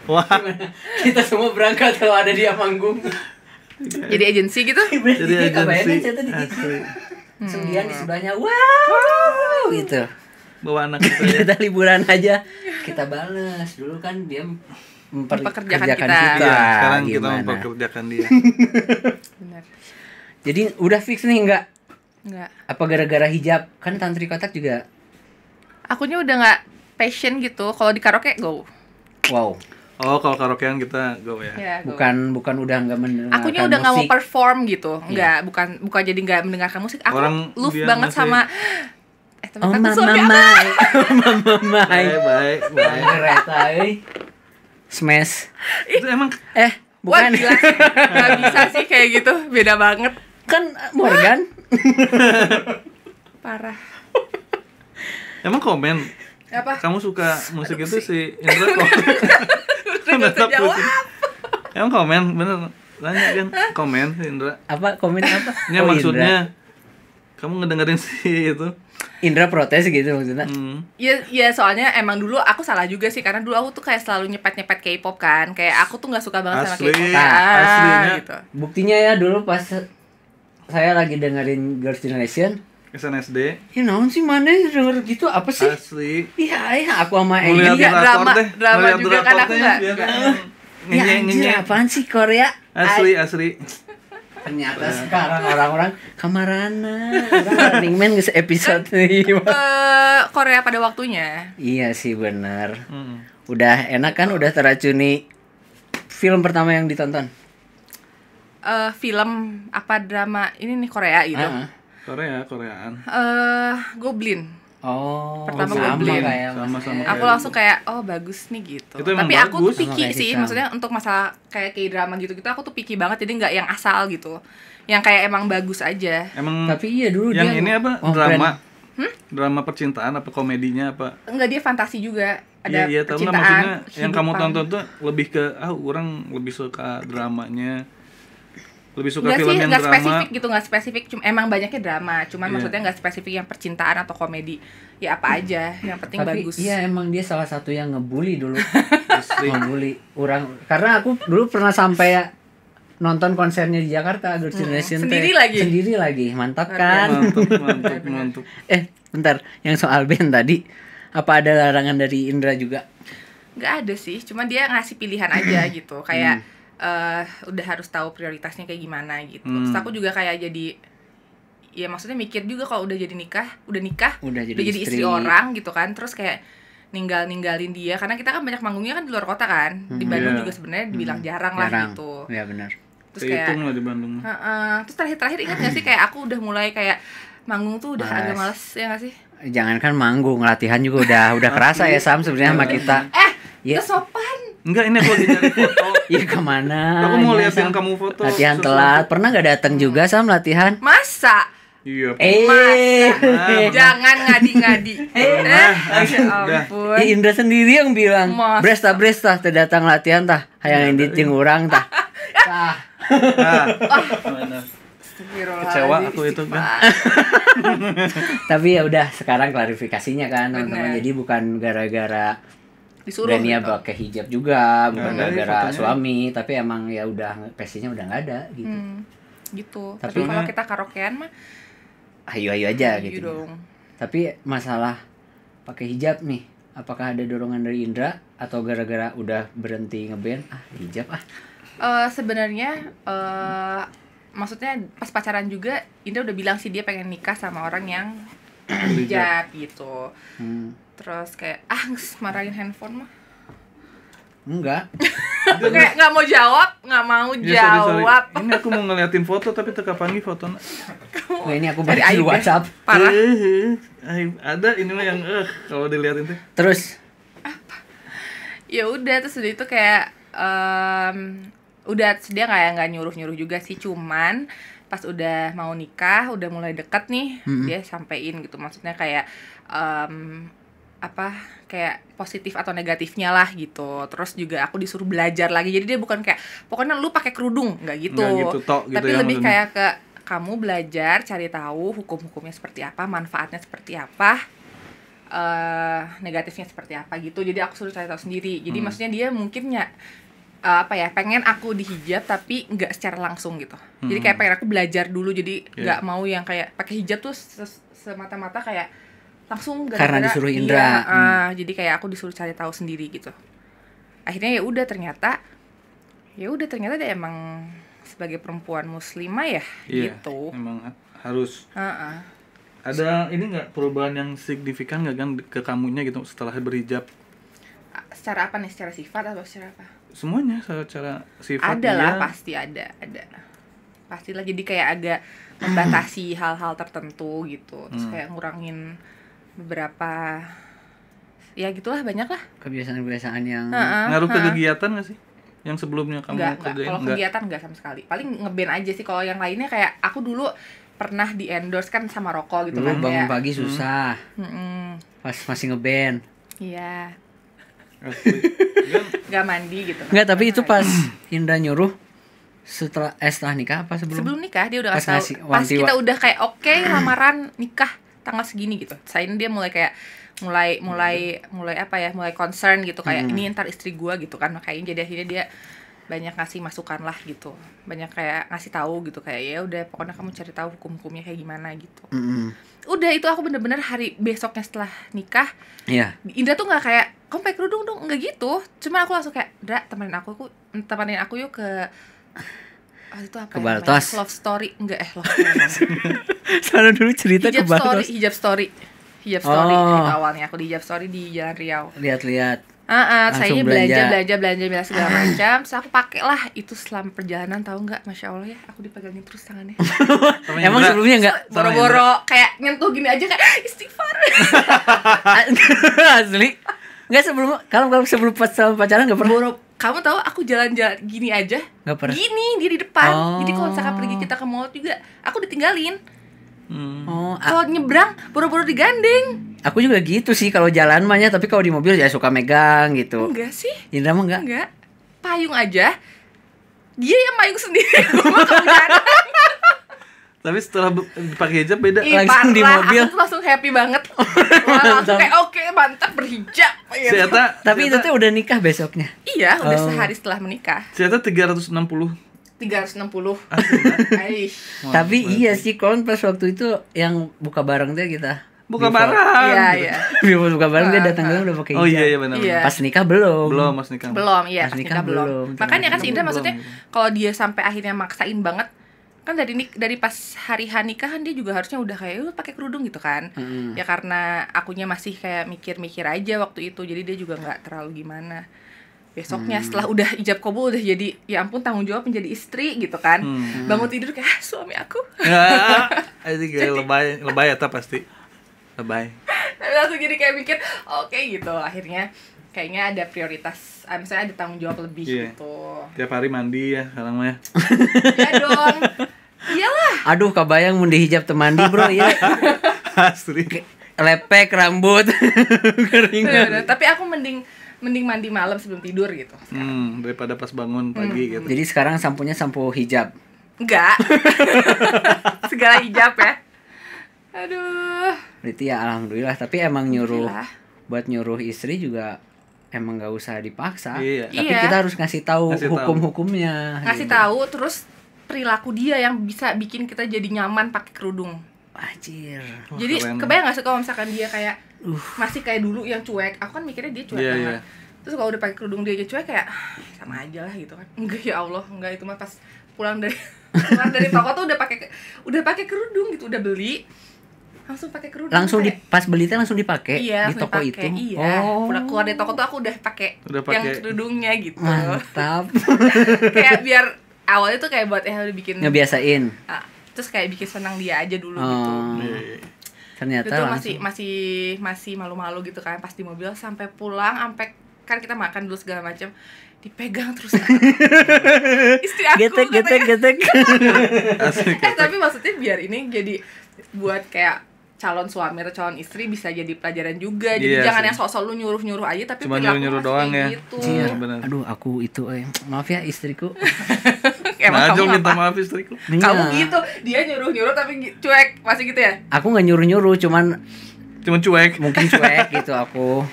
Speaker 3: Wah.
Speaker 1: Gimana? Kita semua berangkat kalau ada dia manggung.
Speaker 2: Jadi agensi gitu?
Speaker 3: Jadi agensi.
Speaker 1: Sembilan di sebelahnya, wow, gitu.
Speaker 3: Bawa anak kita.
Speaker 1: Kita liburan aja, kita bales. Dulu kan dia mempekerjakan kita.
Speaker 3: Sekarang kita mempekerjakan dia.
Speaker 2: Benar.
Speaker 1: Jadi udah fix nih enggak?
Speaker 2: Enggak.
Speaker 1: Apa gara-gara hijab? Kan tantri kotak juga.
Speaker 2: Akunya udah nggak passion gitu. Kalau di karaoke go.
Speaker 1: Wow.
Speaker 3: Oh, kalau karaokean kita go ya.
Speaker 2: Ya, go.
Speaker 1: Bukan udah nggak mendengarkan
Speaker 2: Akunya udah nggak mau perform gitu. Enggak, bukan jadi nggak mendengarkan musik. Aku love banget
Speaker 3: masih...
Speaker 2: sama
Speaker 1: oh mama
Speaker 3: baik
Speaker 1: kereta smash
Speaker 3: itu emang
Speaker 1: bukan.
Speaker 2: Wah, gila. Nggak bisa sih kayak gitu, beda banget
Speaker 1: kan Morgan.
Speaker 2: Parah.
Speaker 3: Emang komen
Speaker 2: apa
Speaker 3: kamu suka musik itu si Indra komen. Emang komen bener tanya kan komen si Indra
Speaker 1: apa komen apa
Speaker 3: ini maksudnya Indra. Kamu ngedengerin si itu
Speaker 1: Indra protes gitu maksudnya.
Speaker 2: Ya soalnya emang dulu aku salah juga sih karena dulu aku tuh kayak selalu nyepet K-pop kan. Kayak aku tuh enggak suka banget sama K-pop.
Speaker 3: Aslinya.
Speaker 2: Gitu.
Speaker 1: Buktinya ya dulu pas saya lagi dengerin Girls' Generation
Speaker 3: SNSD.
Speaker 1: Ya naon sih mana denger gitu apa sih?
Speaker 3: Asli.
Speaker 1: Iya aku sama
Speaker 3: Egy.
Speaker 2: Drama juga kan aku enggak.
Speaker 1: Ya anjir apaan sih Korea?
Speaker 3: Asli.
Speaker 1: Ternyata sekarang orang-orang kamarana, orang Running Man geus episode
Speaker 2: Korea pada waktunya.
Speaker 1: Iya sih benar. Udah enak kan, udah teracuni. Film pertama yang ditonton?
Speaker 2: Film apa drama ini nih Korea gitu.
Speaker 3: Koreaan.
Speaker 2: Goblin.
Speaker 1: Oh,
Speaker 2: pertama
Speaker 1: Goblin.
Speaker 3: Sama
Speaker 2: aku langsung kayak bagus nih gitu. Tapi aku tuh picky sih, maksudnya untuk masalah kayak K-drama gitu-gitu aku tuh picky banget, jadi nggak yang asal gitu. Yang kayak emang bagus aja.
Speaker 3: Emang.
Speaker 1: Tapi iya dulu
Speaker 3: yang
Speaker 1: dia
Speaker 3: ini apa? Drama. Drama percintaan apa komedinya apa?
Speaker 2: Enggak, dia fantasi juga. Ada
Speaker 3: iya, percintaan. Maksudnya yang kamu tonton tuh lebih ke orang lebih suka dramanya. Lebih suka film yang drama.
Speaker 2: Spesifik gitu, nggak spesifik. Emang banyaknya drama, cuman maksudnya nggak spesifik yang percintaan atau komedi. Ya apa aja, yang penting bagus.
Speaker 1: Iya emang dia salah satu yang ngebully dulu. Ngebully orang. Karena aku dulu pernah sampai nonton konsernya di Jakarta, Girls' Generation. Sendiri lagi, mantap kan?
Speaker 3: Mantap.
Speaker 1: Bentar, yang soal band tadi, apa ada larangan dari Indra juga?
Speaker 2: Nggak ada sih, cuma dia ngasih pilihan aja gitu, kayak udah harus tahu prioritasnya kayak gimana gitu. Terus aku juga kayak jadi, ya maksudnya mikir juga kalau udah jadi istri orang gitu kan, terus kayak ninggalin dia, karena kita kan banyak manggungnya kan di luar kota kan, di Bandung juga sebenarnya dibilang jarang lah gitu.
Speaker 1: Iya benar.
Speaker 2: Terus kayak
Speaker 3: di Bandung.
Speaker 2: Terus terakhir ingat nggak sih kayak aku udah mulai kayak manggung tuh udah agak males ya nggak sih?
Speaker 1: Jangankan manggung, latihan juga udah kerasa ya Sam sebenarnya sama kita.
Speaker 2: Kesopan.
Speaker 3: Enggak, ini aku lagi nyari foto.
Speaker 1: Iya kemana?
Speaker 3: Aku mau liatin kamu foto.
Speaker 1: Latihan telat, pernah nggak datang juga Sam latihan?
Speaker 2: Masa?
Speaker 3: Iya.
Speaker 2: Jangan ngadi-ngadi.
Speaker 3: Ampun.
Speaker 1: Indra sendiri yang bilang, Bresta datang latihan tah, hayang indit jeung urang tah. Tah.
Speaker 3: Kecewa aku itu kan.
Speaker 1: Tapi ya udah sekarang klarifikasinya kan teman-teman. Jadi bukan gara-gara
Speaker 2: disuruh
Speaker 1: Dania pakai hijab juga, bukan gara-gara suami, tapi emang ya udah passionnya udah nggak ada gitu.
Speaker 2: Gitu. Tapi kalau kita karaokean mah
Speaker 1: ayo aja gitu.
Speaker 2: Dong.
Speaker 1: Tapi masalah pakai hijab nih, apakah ada dorongan dari Indra atau gara-gara udah berhenti ngeband hijab
Speaker 2: sebenarnya maksudnya pas pacaran juga Indra udah bilang sih dia pengen nikah sama orang yang hijab gitu. Terus kayak marahin handphone mah
Speaker 1: enggak.
Speaker 2: Kayak nggak mau jawab.
Speaker 3: Sorry. Ini aku mau ngeliatin foto tapi teka panggil fotonya.
Speaker 1: Ini aku balik di WhatsApp.
Speaker 2: Parah.
Speaker 3: Ada ini mah yang kalau dilihatin tuh.
Speaker 1: Terus
Speaker 2: apa? Ya udah terus itu kayak udah dia kayak nggak nyuruh juga sih, cuman pas udah mau nikah udah mulai deket nih dia sampein gitu, maksudnya kayak kayak positif atau negatifnya lah gitu. Terus juga aku disuruh belajar lagi, jadi dia bukan kayak pokoknya lu pakai kerudung nggak gitu, tapi ya, lebih kayak ke kamu belajar cari tahu hukum-hukumnya seperti apa, manfaatnya seperti apa, negatifnya seperti apa gitu. Jadi aku suruh cari tahu sendiri. Jadi maksudnya dia mungkin pengen aku dihijab tapi nggak secara langsung gitu. Jadi kayak pengen aku belajar dulu, jadi nggak mau yang kayak pakai hijab tuh semata-mata kayak langsung
Speaker 1: karena disuruh Indra.
Speaker 2: Jadi kayak aku disuruh cari tahu sendiri gitu. Akhirnya ya udah ternyata dia emang sebagai perempuan muslimah ya gitu.
Speaker 3: Memang harus. Ada ini nggak perubahan yang signifikan nggak kan ke kamunya gitu setelah berhijab?
Speaker 2: Secara apa nih? Secara sifat atau secara apa?
Speaker 3: Semuanya, secara sifat.
Speaker 2: Ada lah, pasti ada. Pastilah, jadi kayak agak membatasi hal-hal tertentu gitu. Terus kayak ngurangin beberapa, ya gitulah, banyak lah.
Speaker 1: Kebiasaan-kebiasaan yang
Speaker 3: ngaruh ke kegiatan nggak sih? Yang sebelumnya kamu kerjain?
Speaker 2: Kalau kegiatan nggak sama sekali. Paling ngeband aja sih. Kalau yang lainnya kayak aku dulu pernah di endorse kan sama rokok gitu
Speaker 1: dulu
Speaker 2: kan.
Speaker 1: Bangun pagi susah. Pas masih ngeband.
Speaker 2: Iya. Gak mandi gitu.
Speaker 1: Enggak, tapi itu pas Indra nyuruh setelah nikah apa sebelum?
Speaker 2: Sebelum nikah dia udah kasih tahu. Pas kita udah kayak oke, lamaran nikah tanggal segini gitu. Sain dia mulai kayak mulai apa ya? Mulai concern gitu kayak ini ntar istri gua gitu kan. Makanya jadi akhirnya dia banyak ngasih masukan lah gitu, banyak kayak ngasih tahu gitu kayak ya udah pokoknya kamu cari tahu hukum-hukumnya kayak gimana gitu. Udah itu aku bener-bener hari besoknya setelah nikah, Indra tuh nggak kayak kamu pakai kerudung dong, nggak gitu, cuma aku langsung kayak Dra temenin aku yuk ke itu apa
Speaker 1: ke Baltos.
Speaker 2: Love Story love story
Speaker 1: soalnya dulu cerita ke Baltos.
Speaker 2: hijab story itu awalnya aku di hijab story di Jalan Riau,
Speaker 1: lihat
Speaker 2: saya belanja segala macam. Terus aku pakai lah itu selama perjalanan, tahu nggak, masya Allah ya, aku dipegangin terus tangannya.
Speaker 1: Emang sebelumnya nggak?
Speaker 2: Boro-boro kayak nyentuh gini aja kayak istighfar.
Speaker 1: Asli. Nggak sebelum pacaran nggak pernah.
Speaker 2: Kamu tahu aku jalan-jalan gini aja.
Speaker 1: Nggak pernah.
Speaker 2: Gini dia di depan. Jadi kalau misalkan pergi kita ke mall juga, aku ditinggalin. Kalau nyebrang boro-boro digandeng.
Speaker 1: Aku juga gitu sih kalau jalan mahnya, tapi kalau di mobil ya suka megang gitu.
Speaker 2: Enggak sih.
Speaker 1: Indra mah enggak.
Speaker 2: Enggak. Payung aja. Dia yang payung sendiri. Gua kehujanan.
Speaker 3: Tapi setelah pakai hijab beda.
Speaker 1: Langsung di mobil.
Speaker 2: Aku langsung happy banget. Langsung kayak oke, mantap berhijab.
Speaker 1: Tapi itu tuh udah nikah besoknya.
Speaker 2: Iya, udah sehari setelah menikah.
Speaker 3: Ternyata 360.
Speaker 1: Tapi iya sih, kon pas waktu itu yang buka bareng tuh kita.
Speaker 3: Buka bareng.
Speaker 2: Iya.
Speaker 1: Buka bareng dia datangnya udah pakai hijab.
Speaker 3: Oh iya benar.
Speaker 1: Pas nikah belum.
Speaker 3: Pas nikah.
Speaker 2: Belum, iya, pas nikah belum. Makanya kan si Indra maksudnya kalau dia sampai akhirnya maksain banget, kan dari pas hari nikahan dia juga harusnya udah kayak pakai kerudung gitu kan. Ya karena akunya masih kayak mikir-mikir aja waktu itu, jadi dia juga nggak terlalu gimana. Besoknya setelah udah ijab kabul udah jadi ya ampun tanggung jawab menjadi istri gitu kan. Bangun tidur kayak suami aku.
Speaker 3: Ini kayak lebay atau pasti lebay.
Speaker 2: Tapi langsung jadi kayak mikir oke gitu, akhirnya kayaknya ada prioritas, misalnya ada tanggung jawab lebih gitu.
Speaker 3: Tiap hari mandi ya sekarang mah ya.
Speaker 2: Ya dong. Iyalah.
Speaker 1: Aduh, kebayang mun dihijab teu mandi, Bro, ya.
Speaker 3: Asli.
Speaker 1: Lepek rambut. Keringat.
Speaker 2: Tapi aku mending mandi malam sebelum tidur gitu
Speaker 3: daripada pas bangun pagi gitu.
Speaker 1: Jadi sekarang sampunya sampo hijab.
Speaker 2: Enggak. Segala hijab ya. Aduh.
Speaker 1: Berarti ya alhamdulillah, tapi emang buat nyuruh istri juga emang nggak usah dipaksa. Tapi kita harus ngasih tahu hukum-hukumnya.
Speaker 2: Ngasih tahu, terus perilaku dia yang bisa bikin kita jadi nyaman pakai kerudung.
Speaker 1: Anjir.
Speaker 2: Jadi kebayang nggak sih kalau misalkan dia kayak masih kayak dulu yang cuek. Aku kan mikirnya dia cuek banget. Terus kalau udah pakai kerudung dia cuek kayak sama aja lah gitu kan. Enggak, ya Allah, enggak, itu mah pas pulang dari toko tuh udah pakai kerudung gitu, udah beli langsung pakai kerudung.
Speaker 1: Pas beli teh langsung dipakai di toko itu.
Speaker 2: Udah keluar dari toko tuh aku udah pakai yang kerudungnya gitu.
Speaker 1: Mantap.
Speaker 2: Kayak biar awalnya tuh kayak buat udah bikin
Speaker 1: ngebiasain.
Speaker 2: Terus kayak bikin senang dia aja dulu gitu.
Speaker 1: Ternyata
Speaker 2: itu masih malu-malu gitu kan pas di mobil, sampai pulang, sampai kan kita makan dulu segala macam, dipegang terus istri aku
Speaker 1: getek.
Speaker 2: Tapi maksudnya biar ini jadi buat kayak calon suami atau calon istri bisa jadi pelajaran juga. Jadi jangan yang sok-sok lu nyuruh aja, tapi
Speaker 3: cuma nyuruh doang ya
Speaker 2: gitu.
Speaker 1: Iya, benar. Aduh, aku itu maaf ya istriku.
Speaker 3: Emang kamu minta maaf istriku.
Speaker 2: Kamu gitu, dia nyuruh tapi cuek, masih gitu ya?
Speaker 1: Aku nggak nyuruh, cuman
Speaker 3: cuek.
Speaker 1: Mungkin cuek gitu aku.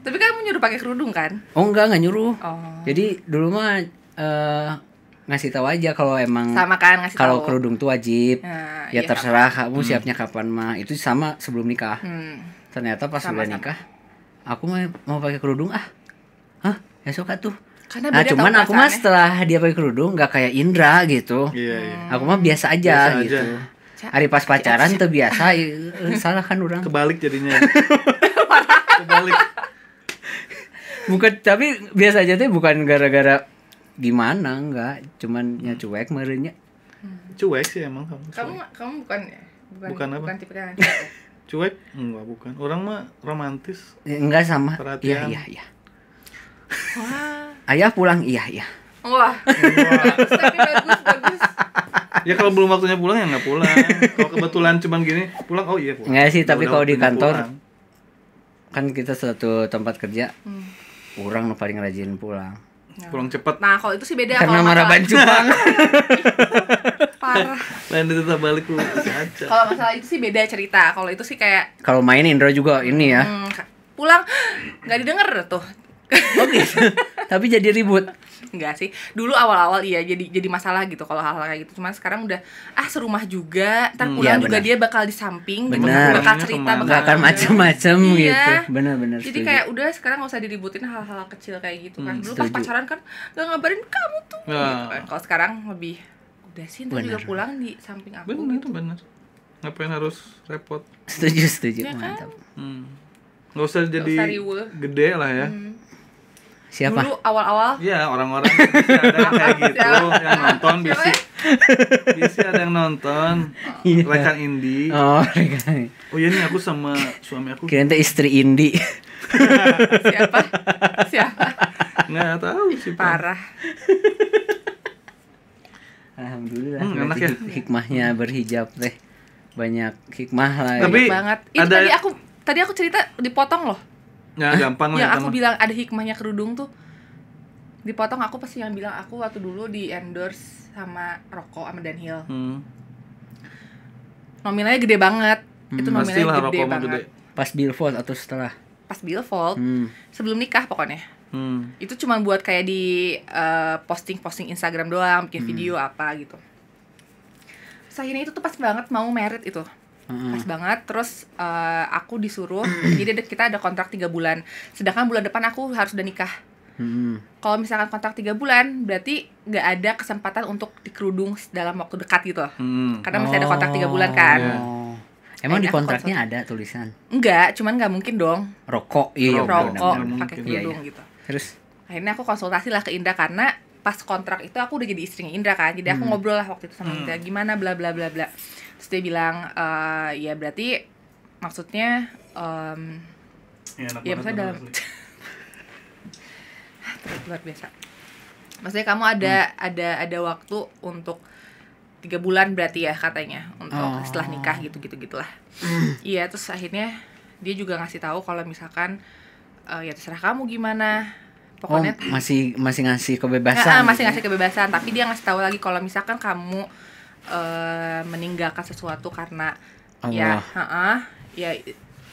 Speaker 2: Tapi kamu nyuruh pakai kerudung kan?
Speaker 1: Oh, enggak nyuruh. Jadi dulu mah ngasih tahu aja kalau emang
Speaker 2: sama kan ngasih
Speaker 1: kalau kerudung tuh wajib. Ya terserah kamu siapnya kapan mah. Itu sama sebelum nikah. Ternyata pas udah nikah, aku mau pakai kerudung Hah? Esok tuh. Nah cuman aku mah setelah dia pakai kerudung nggak kayak Indra gitu. Aku mah biasa aja gitu. Hari pas pacaran tuh biasa. Salah kan orang.
Speaker 3: Kebalik jadinya. Kebalik.
Speaker 1: Bukan, tapi biasa aja tuh, bukan gara-gara gimana, enggak, cuman cuek merenya.
Speaker 3: Cuek sih emang
Speaker 2: kamu bukan
Speaker 3: apa?
Speaker 2: Bukan tipe kan?
Speaker 3: Cuek? Enggak, bukan. Orang mah romantis.
Speaker 1: Enggak sama.
Speaker 3: Perhatian.
Speaker 1: Iya. Wah. Ayah pulang, iya.
Speaker 2: Wah. Tapi bagus.
Speaker 3: Ya kalau belum waktunya pulang ya nggak pulang. Kalau kebetulan cuman gini pulang, oh iya pulang.
Speaker 1: Enggak sih, tapi kalau di kantor kan kita satu tempat kerja, orang paling rajin pulang.
Speaker 3: Pulang cepet.
Speaker 2: Nah kalau itu sih beda.
Speaker 1: Karena marah Bancupang.
Speaker 2: Parah.
Speaker 3: Lain itu tak balik lu aja.
Speaker 2: Kalau masalah itu sih beda cerita. Kalau itu sih kayak.
Speaker 1: Kalau main Indra juga ini ya.
Speaker 2: Pulang nggak didengar tuh.
Speaker 1: Oh gitu. Tapi jadi ribut.
Speaker 2: Enggak sih. Dulu awal-awal iya jadi masalah gitu kalau hal-hal kayak gitu. Cuman sekarang udah serumah juga. Ntar pulang juga dia bakal di samping gitu. Bakal cerita, bakal
Speaker 1: akan macem-macem gitu. Benar-benar.
Speaker 2: Jadi kayak udah sekarang enggak usah diributin hal-hal kecil kayak gitu kan. Dulu pas pacaran kan enggak ngabarin kamu tuh gitu kan. Kalau sekarang lebih udah sih ntar juga pulang di samping aku.
Speaker 3: Benar. Ngapain harus repot?
Speaker 1: Setuju.
Speaker 2: Ya
Speaker 1: mantap.
Speaker 2: Kan?
Speaker 3: Nggak usah jadi gede lah ya.
Speaker 1: Siapa?
Speaker 2: Dulu awal-awal.
Speaker 3: Iya, orang-orang bisa ada yang kayak gitu, yang nonton bisa ada yang nonton. Rekan Indi.
Speaker 1: Oh, rekan.
Speaker 3: Oh iya nih aku sama suami aku.
Speaker 1: Kirain teh istri Indi.
Speaker 2: Siapa?
Speaker 3: Nggak tahu sih.
Speaker 2: Parah.
Speaker 1: Alhamdulillah.
Speaker 3: Enak ya.
Speaker 1: Hikmahnya berhijab teh. Banyak hikmah lah.
Speaker 3: Tapi
Speaker 2: banget. Itu tadi aku cerita dipotong loh.
Speaker 3: Ya gampang lah.
Speaker 2: Yang aku bilang ada hikmahnya kerudung tuh dipotong. Aku pasti yang bilang aku waktu dulu di endorse sama rokok sama Dunhill. Nominalnya gede banget. Itu nominalnya gede banget.
Speaker 1: Pas billfold atau setelah?
Speaker 2: Pas billfold. Sebelum nikah pokoknya. Itu cuma buat kayak di posting Instagram doang, bikin video apa gitu. Sayangnya itu tuh pas banget mau merit itu. Pas banget. Terus aku disuruh jadi kita ada kontrak 3 bulan. Sedangkan bulan depan aku harus udah nikah. Kalau misalkan kontrak 3 bulan berarti gak ada kesempatan untuk dikerudung dalam waktu dekat gitu. Karena masih ada kontrak 3 bulan kan.
Speaker 1: Emang di kontraknya ada tulisan?
Speaker 2: Enggak, cuman gak mungkin dong
Speaker 1: rokok
Speaker 2: pakai kerudung gitu.
Speaker 1: Terus
Speaker 2: akhirnya aku konsultasi lah ke Indra karena pas kontrak itu aku udah jadi istrinya Indra kan. Jadi aku ngobrol lah waktu itu sama Indra gimana bla bla bla bla. Terus dia bilang ya berarti maksudnya ya maksudnya dalam luar biasa. Maksudnya kamu ada waktu untuk 3 bulan berarti ya katanya untuk setelah nikah gitulah. Iya, terus akhirnya dia juga ngasih tahu kalau misalkan ya terserah kamu gimana. Pokoknya
Speaker 1: masih ngasih kebebasan.
Speaker 2: Masih ngasih kebebasan, tapi dia ngasih tahu lagi kalau misalkan kamu meninggalkan sesuatu karena ya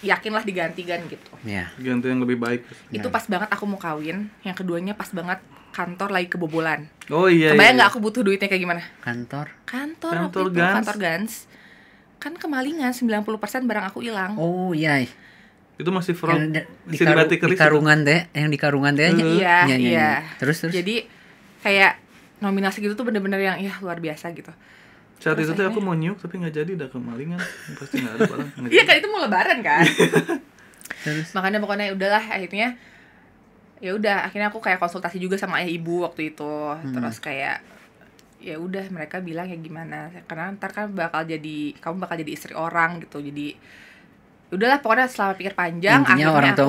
Speaker 2: yakinlah digantikan gitu.
Speaker 1: Ya.
Speaker 3: Ganti yang lebih baik.
Speaker 2: Itu pas banget aku mau kawin. Yang keduanya pas banget kantor lagi kebobolan.
Speaker 3: Oh iya.
Speaker 2: Kebayang nggak aku butuh duitnya kayak gimana?
Speaker 1: Kantor
Speaker 2: Gans. Kan kemalingan 90% barang aku hilang.
Speaker 1: Oh iya.
Speaker 3: Itu masih fraud.
Speaker 1: Di karungan teh, yang di karungan teh aja.
Speaker 2: Iya.
Speaker 1: Terus.
Speaker 2: Jadi kayak nominasi gitu tuh bener-bener yang ya luar biasa gitu.
Speaker 3: Saat itu tuh aku mau nyuk tapi nggak jadi, udah kemalingan. Pasti nggak ada barang.
Speaker 2: Iya kan itu mau lebaran kan. Terus makanya pokoknya udahlah akhirnya aku kayak konsultasi juga sama ayah ibu waktu itu. Terus kayak ya udah mereka bilang ya gimana, karena ntar kan kamu bakal jadi istri orang gitu. Jadi udahlah pokoknya selama pikir panjang
Speaker 1: intinya orang tua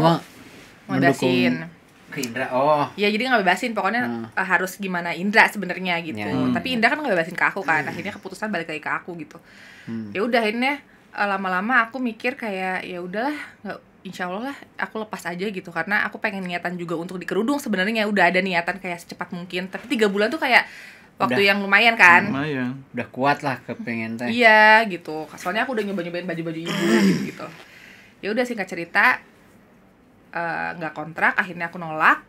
Speaker 1: mau
Speaker 2: ngebebasin
Speaker 1: ke Indra.
Speaker 2: Ya jadi nggak bebasin pokoknya harus gimana Indra sebenarnya gitu. Tapi Indra kan nggak bebasin ke aku kan. Akhirnya keputusan balik lagi ke aku gitu. Ya udah akhirnya lama-lama aku mikir kayak ya udahlah, insya Allah lah aku lepas aja gitu, karena aku pengen niatan juga untuk dikerudung sebenarnya. Udah ada niatan kayak secepat mungkin, tapi 3 bulan tuh kayak waktu yang lumayan kan.
Speaker 1: Udah kuat lah kepengen teh.
Speaker 2: Iya gitu. Soalnya aku udah nyobain baju-baju ibu gitu. Ya udah singkat cerita nggak kontrak, akhirnya aku nolak.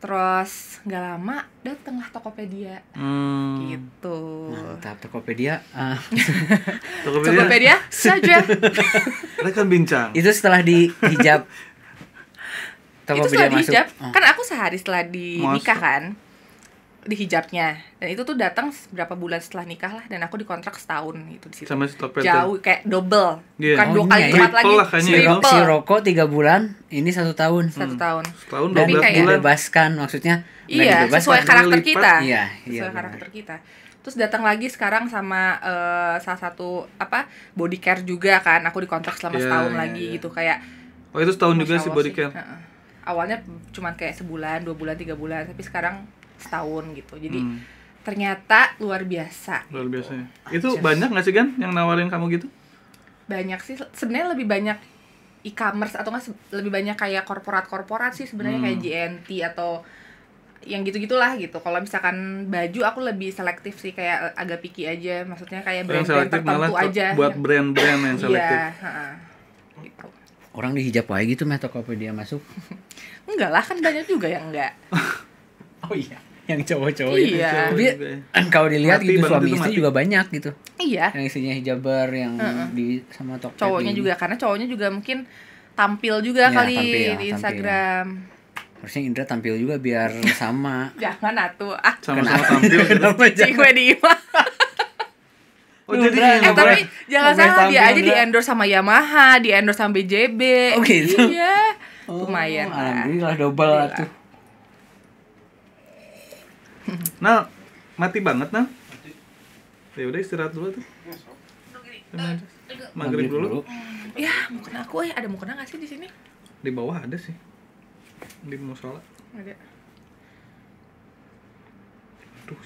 Speaker 2: Terus nggak lama datanglah Tokopedia gitu.
Speaker 1: Mantap, Tokopedia.
Speaker 2: Tokopedia saja.
Speaker 3: Rekan bincang.
Speaker 1: Itu setelah di hijab.
Speaker 2: Itu setelah dihijab. Kan aku sehari setelah nikah kan. Di hijabnya. Dan itu tuh datang berapa bulan setelah nikah lah, dan aku dikontrak setahun gitu di situ.
Speaker 3: Sama
Speaker 2: jauh kayak double.
Speaker 3: Yeah.
Speaker 2: Bukan 2 kali lipat lagi.
Speaker 1: Si rokok 3 bulan, ini 1 tahun.
Speaker 2: 1 tahun.
Speaker 3: Setahun
Speaker 1: 12 bulan. Dibebaskan maksudnya.
Speaker 2: Iya, sesuai karakter kita.
Speaker 1: Iya,
Speaker 2: sesuai karakter kita. Terus datang lagi sekarang sama salah satu body care juga kan. Aku dikontrak selama setahun lagi gitu kayak.
Speaker 3: Oh, itu setahun juga sih body care.
Speaker 2: Awalnya cuma kayak sebulan, 2 bulan, 3 bulan, tapi sekarang setahun gitu. Jadi ternyata luar biasa.
Speaker 3: Luar biasa ya. Itu banyak nggak sih Gan yang nawarin kamu gitu?
Speaker 2: Banyak sih. Sebenarnya lebih banyak e-commerce atau nggak lebih banyak kayak korporat sih sebenarnya kayak GNT atau yang gitu-gitulah gitu. Kalau misalkan baju aku lebih selektif sih, kayak agak picky aja. Maksudnya kayak brand-brand tertentu aja.
Speaker 3: Buat brand-brand yang selektif.
Speaker 2: Iya, gitu.
Speaker 1: Orang dihijab aja gitu mah Tokopedia masuk.
Speaker 2: Enggak lah, kan banyak juga yang enggak.
Speaker 1: Oh iya, yang cowok-cowok
Speaker 2: itu.
Speaker 1: Tapi kalau dilihat gitu suami istri juga banyak gitu.
Speaker 2: Iya.
Speaker 1: Yang isinya hijaber yang di sama Tokopedia.
Speaker 2: Cowoknya juga, karena cowoknya juga mungkin tampil juga ya, kali di Instagram.
Speaker 1: Harusnya Indra tampil juga biar sama.
Speaker 2: Jangan atuh.
Speaker 3: Sama-sama tampil.
Speaker 2: Cikwe di imah.
Speaker 3: Oh jadi
Speaker 2: tapi jangan salah, dia aja di endorse sama Yamaha, di endorse sama BJB.
Speaker 1: Oh gitu.
Speaker 2: Iya. Lumayan.
Speaker 1: Alhamdulillah double lah tuh.
Speaker 3: Nah, mati banget nah. Ya udah istirahat dulu tuh. Maghrib dulu.
Speaker 2: Ya, mukena aku ada mukena enggak sih di sini?
Speaker 3: Di bawah ada sih. Di musola.
Speaker 2: Ada.
Speaker 3: Aduh.